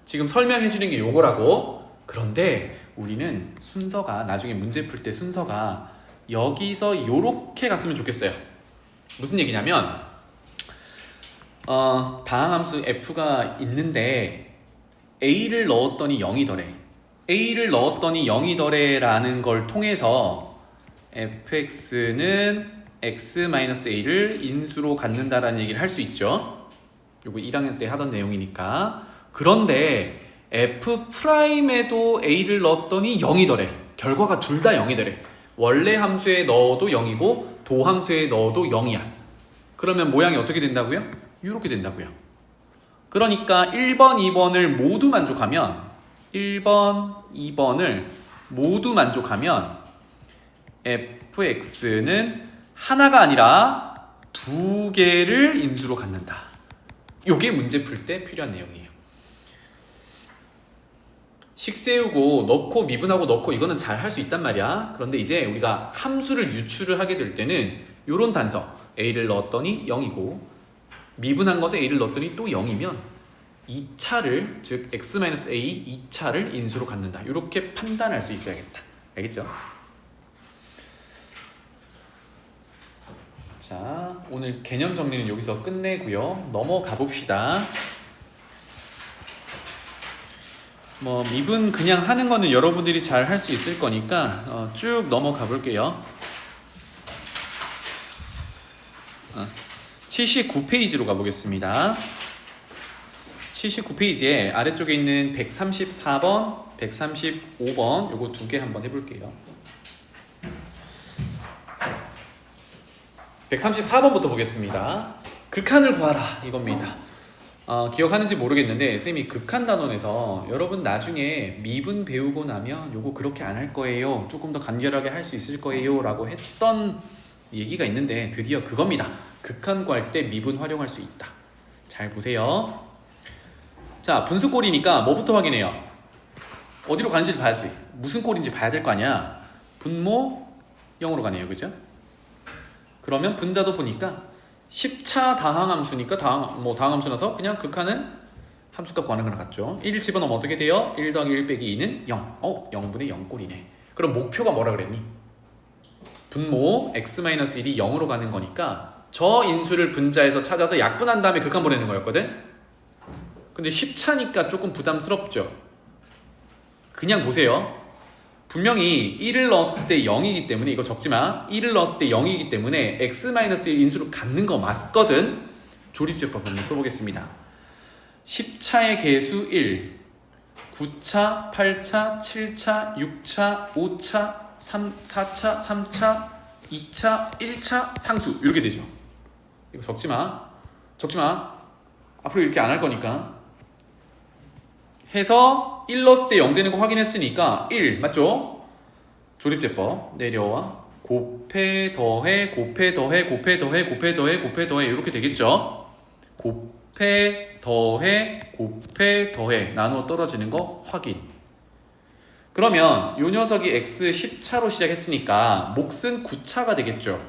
[SPEAKER 1] 지금 설명해 주는 게 요거라고. 그런데 우리는 순서가 나중에 문제 풀 때 순서가 여기서 요렇게 갔으면 좋겠어요. 무슨 얘기냐면 다항함수 f가 있는데 a를 넣었더니 0이더래. a를 넣었더니 0이더래 라는 걸 통해서 fx는 x-a를 인수로 갖는다라는 얘기를 할 수 있죠. 요거 1학년 때 하던 내용이니까. 그런데 f'에도 a를 넣었더니 0이더래. 결과가 둘 다 0이더래. 원래 함수에 넣어도 0이고 도함수에 넣어도 0이야. 그러면 모양이 어떻게 된다고요? 이렇게 된다고요. 그러니까 1번, 2번을 모두 만족하면 1번, 2번을 모두 만족하면 fx는 하나가 아니라 두 개를 인수로 갖는다. 요게 문제 풀 때 필요한 내용이에요. 식 세우고 넣고 미분하고 넣고 이거는 잘 할 수 있단 말이야. 그런데 이제 우리가 함수를 유출을 하게 될 때는 요런 단서 a를 넣었더니 0이고 미분한 것에 a를 넣었더니 또 0이면 2차를 즉 x-a 2차를 인수로 갖는다. 이렇게 판단할 수 있어야겠다. 알겠죠? 자, 오늘 개념 정리는 여기서 끝내고요. 넘어가 봅시다. 뭐 미분 그냥 하는 거는 여러분들이 잘 할 수 있을 거니까 쭉 넘어가 볼게요. 79페이지로 가보겠습니다. 79페이지에 아래쪽에 있는 134번, 135번 요거 두 개 한번 해볼게요. 134번부터 보겠습니다. 극한을 구하라 이겁니다. 기억하는지 모르겠는데 쌤이 극한 단원에서 여러분 나중에 미분 배우고 나면 요거 그렇게 안 할 거예요, 조금 더 간결하게 할 수 있을 거예요 라고 했던 얘기가 있는데 드디어 그겁니다. 극한 구할 때 미분 활용할 수 있다. 잘 보세요. 자, 분수꼴이니까 뭐부터 확인해요? 어디로 가는지 봐야지. 무슨 꼴인지 봐야 될 거 아니야. 분모 0으로 가네요, 그죠? 그러면 분자도 보니까 10차 다항함수니까 다항함수라서 그냥 극한은 함수값 구하는 거랑 같죠. 1 집어넣으면 어떻게 돼요? 1 더하기 1 빼기 2는 0. 0분의 0꼴이네. 그럼 목표가 뭐라 그랬니? 분모 x-1이 0으로 가는 거니까 저 인수를 분자에서 찾아서 약분한 다음에 극한 보내는 거였거든? 근데 10차니까 조금 부담스럽죠? 그냥 보세요. 분명히 1을 넣었을 때 0이기 때문에 이거 적지마. 1을 넣었을 때 0이기 때문에 x-1 인수로 갖는 거 맞거든. 조립제법 한번 써보겠습니다. 10차의 개수 1, 9차, 8차, 7차, 6차, 5차, 4차, 3차, 2차, 1차 상수 이렇게 되죠. 이거 적지마. 앞으로 이렇게 안 할 거니까. 해서 1 넣었을 때 0 되는 거 확인했으니까 1 맞죠? 조립제법 내려와 곱해 더해 곱해 더해 곱해 더해 곱해 더해 곱해 더해 이렇게 되겠죠? 곱해 더해 곱해 더해 나누어 떨어지는 거 확인. 그러면 요 녀석이 x 10차로 시작했으니까 몫은 9차가 되겠죠?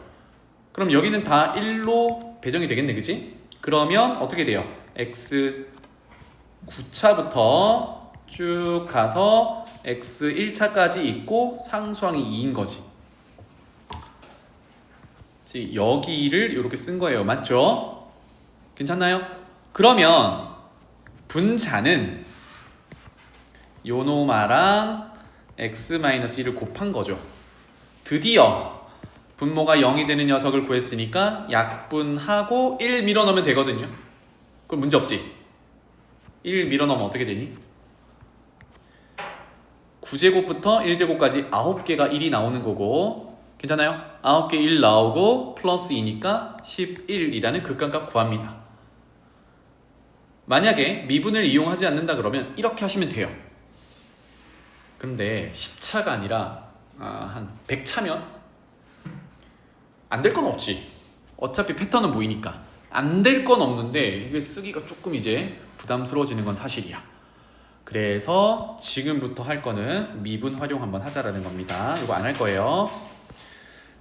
[SPEAKER 1] 그럼 여기는 다 1로 배정이 되겠네, 그치? 그러면 어떻게 돼요? x 9차부터 쭉 가서 x 1차까지 있고 상수항이 2인 거지. 여기를 이렇게 쓴 거예요. 맞죠? 괜찮나요? 그러면 분자는 요놈아랑 x-1을 곱한 거죠. 드디어 분모가 0이 되는 녀석을 구했으니까 약분하고 1 밀어넣으면 되거든요. 그럼 문제 없지? 1 밀어넣으면 어떻게 되니? 9제곱부터 1제곱까지 9개가 1이 나오는 거고 괜찮아요? 9개 1 나오고 플러스 2니까 11이라는 극한값 구합니다. 만약에 미분을 이용하지 않는다 그러면 이렇게 하시면 돼요. 근데 10차가 아니라 한 100차면 안 될 건 없지. 어차피 패턴은 보이니까 안 될 건 없는데 이게 쓰기가 조금 이제 부담스러워지는 건 사실이야. 그래서 지금부터 할 거는 미분 활용 한번 하자라는 겁니다. 이거 안 할 거예요.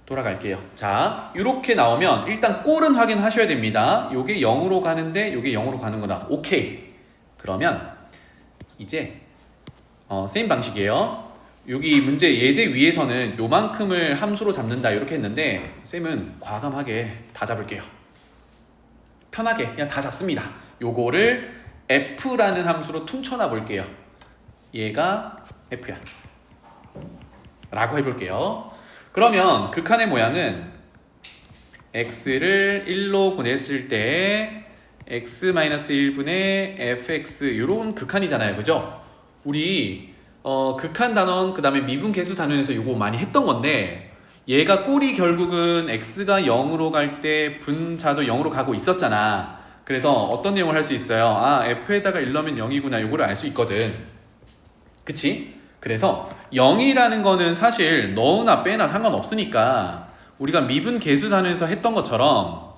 [SPEAKER 1] 돌아갈게요. 자, 이렇게 나오면 일단 꼴은 확인하셔야 됩니다. 요게 0으로 가는데 요게 0으로 가는구나. 오케이. 그러면 이제 세임 방식이에요. 여기 문제 예제 위에서는 요만큼을 함수로 잡는다 이렇게 했는데 쌤은 과감하게 다 잡을게요. 편하게 그냥 다 잡습니다. 요거를 f라는 함수로 퉁쳐놔 볼게요. 얘가 f야 라고 해볼게요. 그러면 극한의 모양은 x를 1로 보냈을 때 x-1분의 fx 이런 극한이잖아요. 그죠? 우리 극한 단원 그 다음에 미분 계수 단원에서 이거 많이 했던 건데 얘가 꼴이 결국은 x가 0으로 갈 때 분자도 0으로 가고 있었잖아. 그래서 어떤 내용을 할 수 있어요? f에다가 1 넣으면 0이구나 요거를 알 수 있거든. 그치? 그래서 0이라는 거는 사실 넣으나 빼나 상관없으니까 우리가 미분 계수 단원에서 했던 것처럼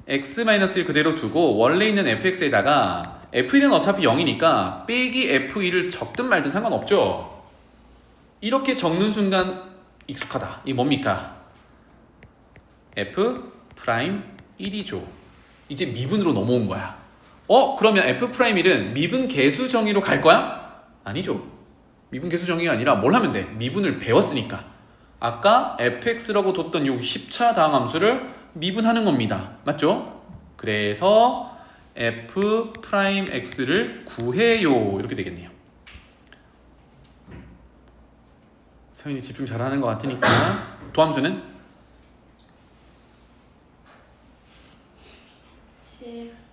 [SPEAKER 1] x-1 그대로 두고 원래 있는 fx에다가 f1은 어차피 0이니까 빼기 f1을 적든 말든 상관없죠. 이렇게 적는 순간 익숙하다. 이게 뭡니까? f'1이죠. 이제 미분으로 넘어온 거야. 그러면 f'1은 미분 계수 정의로 갈 거야? 아니죠. 미분 계수 정의가 아니라 뭘 하면 돼? 미분을 배웠으니까. 아까 fx라고 뒀던 요 10차 다항함수를 미분하는 겁니다. 맞죠? 그래서 f'x를 구해요 이렇게 되겠네요. 서인이 집중 잘하는 것 같으니까 도함수는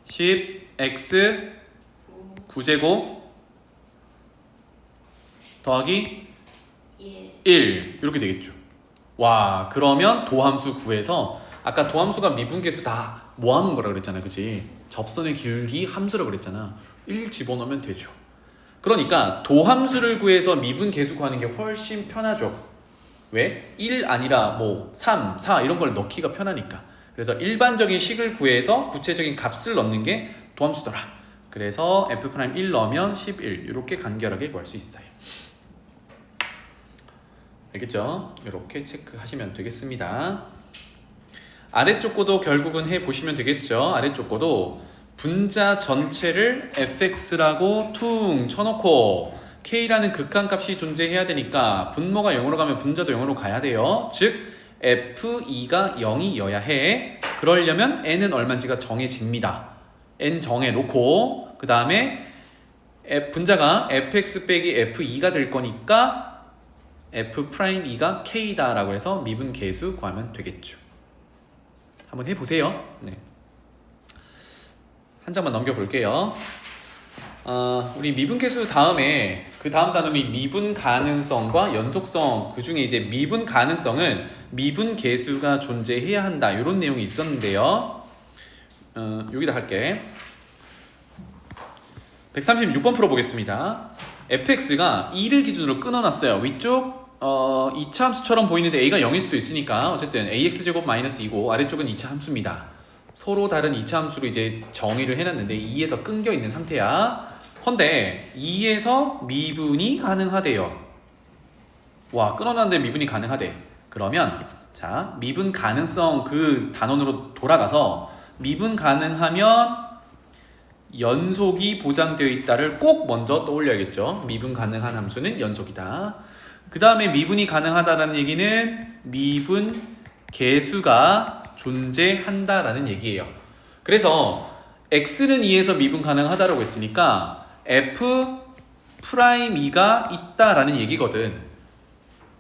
[SPEAKER 1] 10 x 9제곱 더하기 1 이렇게 되겠죠. 와, 그러면 도함수 구해서 아까 도함수가 미분계수 다 모아놓은 거라 그랬잖아, 그치? 접선의 길기 함수라고 그랬잖아. 1 집어넣으면 되죠. 그러니까 도함수를 구해서 미분계수 구하는 게 훨씬 편하죠. 왜? 1 아니라 뭐 3, 4 이런 걸 넣기가 편하니까. 그래서 일반적인 식을 구해서 구체적인 값을 넣는 게 도함수더라. 그래서 f'1 넣으면 11 이렇게 간결하게 구할 수 있어요. 알겠죠? 이렇게 체크하시면 되겠습니다. 아래쪽 거도 결국은 해보시면 되겠죠. 아래쪽 거도 분자 전체를 fx라고 퉁 쳐놓고 k라는 극한값이 존재해야 되니까 분모가 0으로 가면 분자도 0으로 가야 돼요. 즉 f2가 0이어야 해. 그러려면 n은 얼마인지가 정해집니다. n 정해놓고 그 다음에 분자가 fx 빼기 f2가 될 거니까 f'2가 k다 라고 해서 미분계수 구하면 되겠죠. 한번 해보세요. 네. 한 장만 넘겨볼게요. 우리 미분계수 다음에 그 다음 단원이 미분 가능성과 연속성, 그 중에 이제 미분 가능성은 미분계수가 존재해야 한다 이런 내용이 있었는데요. 여기다 할게. 136번 풀어보겠습니다. fx가 2를 기준으로 끊어놨어요. 위쪽 2차 함수처럼 보이는데 a가 0일 수도 있으니까 어쨌든 ax제곱 마이너스 2고 아래쪽은 2차 함수입니다. 서로 다른 2차 함수로 이제 정의를 해놨는데 2에서 끊겨 있는 상태야. 헌데 2에서 미분이 가능하대요. 와, 끊어놨는데 미분이 가능하대. 그러면 자, 미분 가능성 그 단원으로 돌아가서 미분 가능하면 연속이 보장되어 있다를 꼭 먼저 떠올려야겠죠. 미분 가능한 함수는 연속이다. 그 다음에 미분이 가능하다라는 얘기는 미분 계수가 존재한다라는 얘기예요. 그래서 x는 2에서 미분 가능하다라고 했으니까 f'2가 있다라는 얘기거든.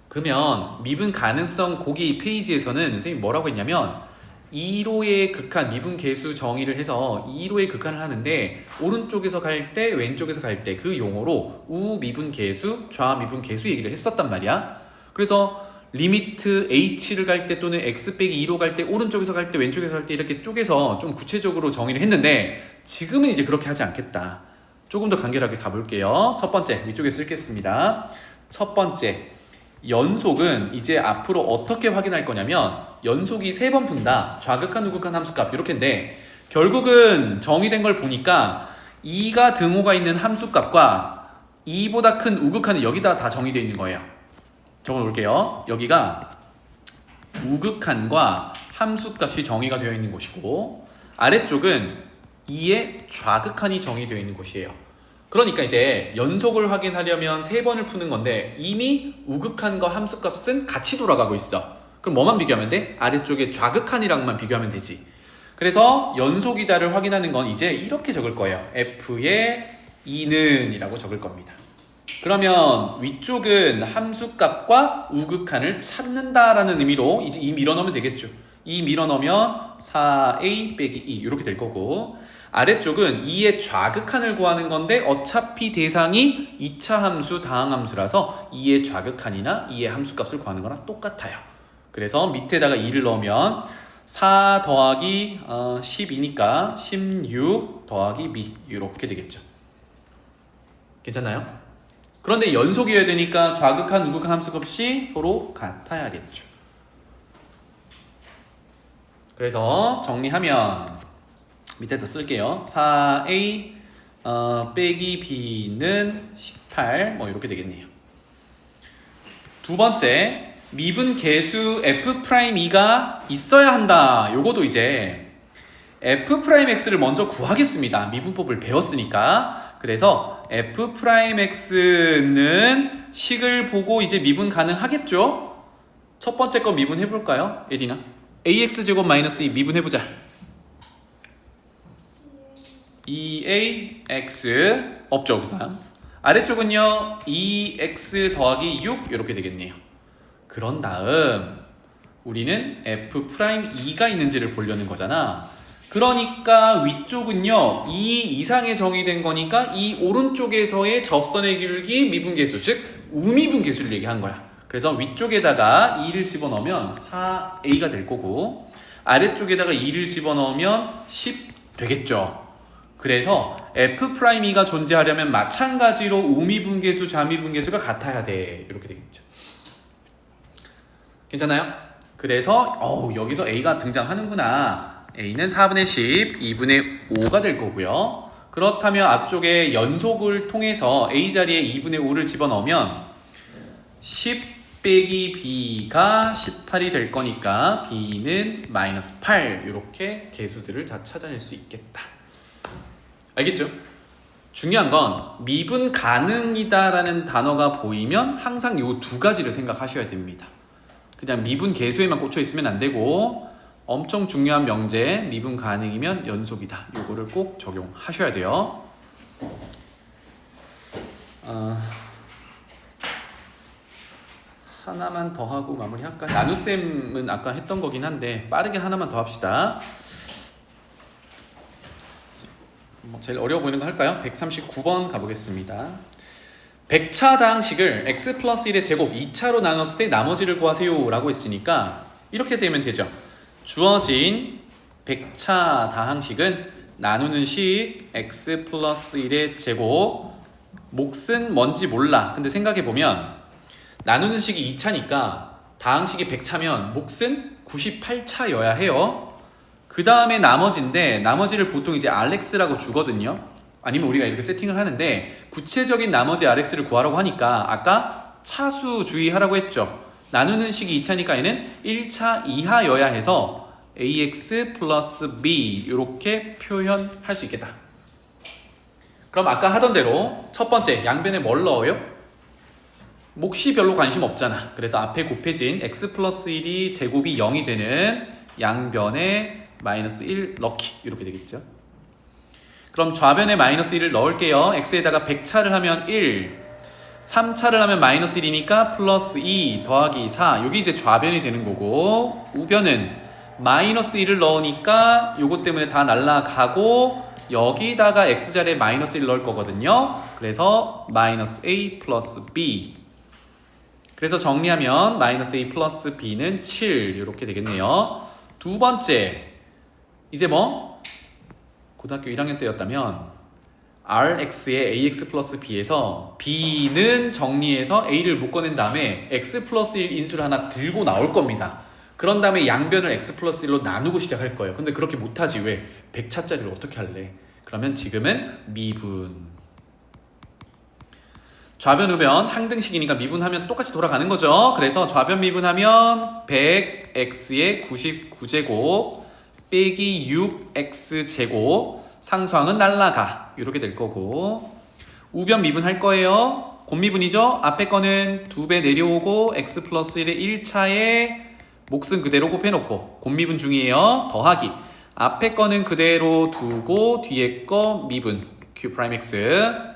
[SPEAKER 1] 그러면 미분 가능성 고기 페이지에서는 선생님이 뭐라고 했냐면 2로의 극한 미분 계수 정의를 해서 2로의 극한을 하는데 오른쪽에서 갈 때 왼쪽에서 갈 때 그 용어로 우 미분 계수, 좌 미분 계수 얘기를 했었단 말이야. 그래서 리미트 h를 갈 때 또는 x 빼기 2로 갈 때 오른쪽에서 갈 때 왼쪽에서 갈 때 이렇게 쪼개서 좀 구체적으로 정의를 했는데 지금은 이제 그렇게 하지 않겠다. 조금 더 간결하게 가볼게요. 첫 번째 위쪽에 쓸겠습니다. 첫 번째 연속은 이제 앞으로 어떻게 확인할 거냐면 연속이 3번 푼다. 좌극한 우극한 함수값 이렇게인데 결국은 정의된 걸 보니까 2가 등호가 있는 함수값과 2보다 큰 우극한은 여기다 다 정의되어 있는 거예요. 적어놓을게요. 여기가 우극한과 함수값이 정의가 되어 있는 곳이고 아래쪽은 2의 좌극한이 정의되어 있는 곳이에요. 그러니까 이제 연속을 확인하려면 3번을 푸는 건데 이미 우극한과 함수값은 같이 돌아가고 있어. 그럼 뭐만 비교하면 돼? 아래쪽에 좌극한이랑만 비교하면 되지. 그래서 연속이다를 확인하는 건 이제 이렇게 적을 거예요. f의 2는 이라고 적을 겁니다. 그러면 위쪽은 함수값과 우극한을 찾는다라는 의미로 이제 2 밀어넣으면 되겠죠. 2 밀어넣으면 4a 빼기 2 이렇게 될 거고 아래쪽은 2의 좌극한을 구하는 건데 어차피 대상이 2차 함수 다항함수라서 2의 좌극한이나 2의 함수값을 구하는 거랑 똑같아요. 그래서 밑에다가 2를 넣으면 4 더하기 12니까 16 더하기 b 이렇게 되겠죠. 괜찮나요? 그런데 연속이어야 되니까 좌극한 우극한 함수값이 서로 같아야겠죠. 그래서 정리하면 밑에다 쓸게요. 4a 빼기 b는 18 뭐 이렇게 되겠네요. 두 번째 미분 계수 f'2가 있어야 한다. 요거도 이제 f'x를 먼저 구하겠습니다. 미분법을 배웠으니까. 그래서 f'x는 식을 보고 이제 미분 가능하겠죠? 첫 번째 거 미분해볼까요? 예린아 ax제곱 마이너스 2 미분해보자. 2ax 없죠 그 다음 아래쪽은요 2x 더하기 6 이렇게 되겠네요. 그런 다음 우리는 f'2가 있는지를 보려는 거잖아. 그러니까 위쪽은요 2 이상의 정의된 거니까 이 오른쪽에서의 접선의 기울기 미분계수, 즉 우미분계수를 얘기한 거야. 그래서 위쪽에다가 2를 집어넣으면 4a가 될 거고 아래쪽에다가 2를 집어넣으면 10 되겠죠. 그래서 F'E가 존재하려면 마찬가지로 우미분계수, 좌미분계수가 같아야 돼. 이렇게 되겠죠. 괜찮아요? 그래서 여기서 A가 등장하는구나. A는 4분의 10, 2분의 5가 될 거고요. 그렇다면 앞쪽에 연속을 통해서 A 자리에 2분의 5를 집어넣으면 10 빼기 B가 18이 될 거니까 B는 마이너스 8 이렇게 개수들을 다 찾아낼 수 있겠다. 알겠죠? 중요한 건 미분 가능이다라는 단어가 보이면 항상 이 두 가지를 생각하셔야 됩니다. 그냥 미분 계수에만 꽂혀 있으면 안 되고 엄청 중요한 명제 미분 가능이면 연속이다. 이거를 꼭 적용하셔야 돼요. 하나만 더 하고 마무리할까? 나눗셈은 아까 했던 거긴 한데 빠르게 하나만 더 합시다. 제일 어려워 보이는 거 할까요? 139번 가보겠습니다. 100차다항식을 x 플러스 1의 제곱 2차로 나눴을 때 나머지를 구하세요 라고 했으니까 이렇게 되면 되죠. 주어진 100차 다항식은 나누는 식 x 플러스 1의 제곱, 몫은 뭔지 몰라. 근데 생각해보면 나누는 식이 2차니까 다항식이 100차면 몫은 98차여야 해요. 그 다음에 나머지인데 나머지를 보통 이제 RX라고 주거든요. 아니면 우리가 이렇게 세팅을 하는데 구체적인 나머지 RX를 구하라고 하니까 아까 차수 주의하라고 했죠. 나누는 식이 2차니까 얘는 1차 이하여야 해서 AX 플러스 B 이렇게 표현할 수 있겠다. 그럼 아까 하던 대로 첫 번째 양변에 뭘 넣어요? 몫이 별로 관심 없잖아. 그래서 앞에 곱해진 x 플러스 1이 제곱이 0이 되는 양변에 마이너스 1 넣기 이렇게 되겠죠. 그럼 좌변에 마이너스 1을 넣을게요. x에다가 100차를 하면 1, 3차를 하면 마이너스 1이니까 플러스 2 더하기 4 여기 이제 좌변이 되는 거고 우변은 마이너스 1을 넣으니까 요것 때문에 다 날라가고 여기다가 x자리에 마이너스 1 넣을 거거든요. 그래서 마이너스 a 플러스 b 그래서 정리하면 마이너스 a 플러스 b는 7 이렇게 되겠네요. 두 번째 이제 뭐 고등학교 1학년 때였다면 rx에 ax 플러스 b에서 b는 정리해서 a를 묶어낸 다음에 x 플러스 1 인수를 하나 들고 나올 겁니다. 그런 다음에 양변을 x 플러스 1로 나누고 시작할 거예요. 근데 그렇게 못하지. 왜? 100차짜리를 어떻게 할래? 그러면 지금은 미분. 좌변 우변 항등식이니까 미분하면 똑같이 돌아가는 거죠. 그래서 좌변 미분하면 100x의 99제곱 빼기 6x제곱 상수항은 날라가 이렇게 될 거고 우변 미분할 거예요. 곱미분이죠. 앞에 거는 2배 내려오고 x 플러스 1의 1차에 몫은 그대로 곱해놓고 곱미분 중이에요. 더하기 앞에 거는 그대로 두고 뒤에 거 미분 q 프라임 x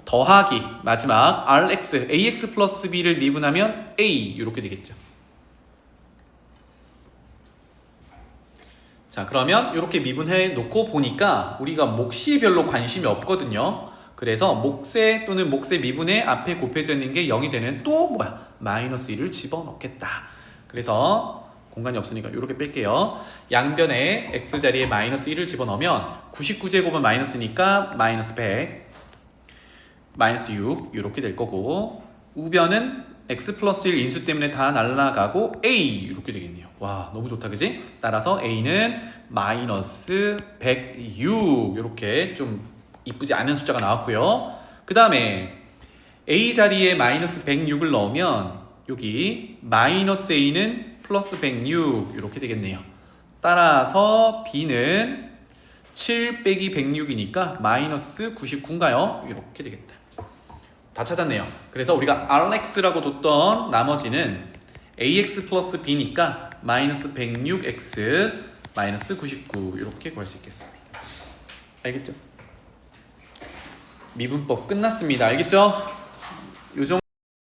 [SPEAKER 1] 더하기 마지막 rx ax 플러스 b를 미분하면 a 이렇게 되겠죠. 자 그러면 이렇게 미분해 놓고 보니까 우리가 몫이 별로 관심이 없거든요. 그래서 몫에 또는 몫의 미분에 앞에 곱해져 있는 게 0이 되는 또 뭐야 마이너스 1을 집어넣겠다. 그래서 공간이 없으니까 이렇게 뺄게요. 양변에 x자리에 마이너스 1을 집어넣으면 99제곱은 마이너스니까 마이너스 100 마이너스 6 이렇게 될 거고 우변은 x 플러스 1 인수 때문에 다 날라가고 a 이렇게 되겠네요. 와 너무 좋다 그지? 따라서 a는 마이너스 106 이렇게 좀 이쁘지 않은 숫자가 나왔고요. 그 다음에 a 자리에 마이너스 106을 넣으면 여기 마이너스 a는 플러스 106 이렇게 되겠네요. 따라서 b는 7 빼기 106이니까 마이너스 99인가요? 이렇게 되겠다. 다 찾았네요. 그래서 우리가 rx라고 뒀던 나머지는 ax 플러스 b니까 마이너스 106x 마이너스 99 이렇게 구할 수 있겠습니다. 알겠죠? 미분법 끝났습니다. 알겠죠? 요 정도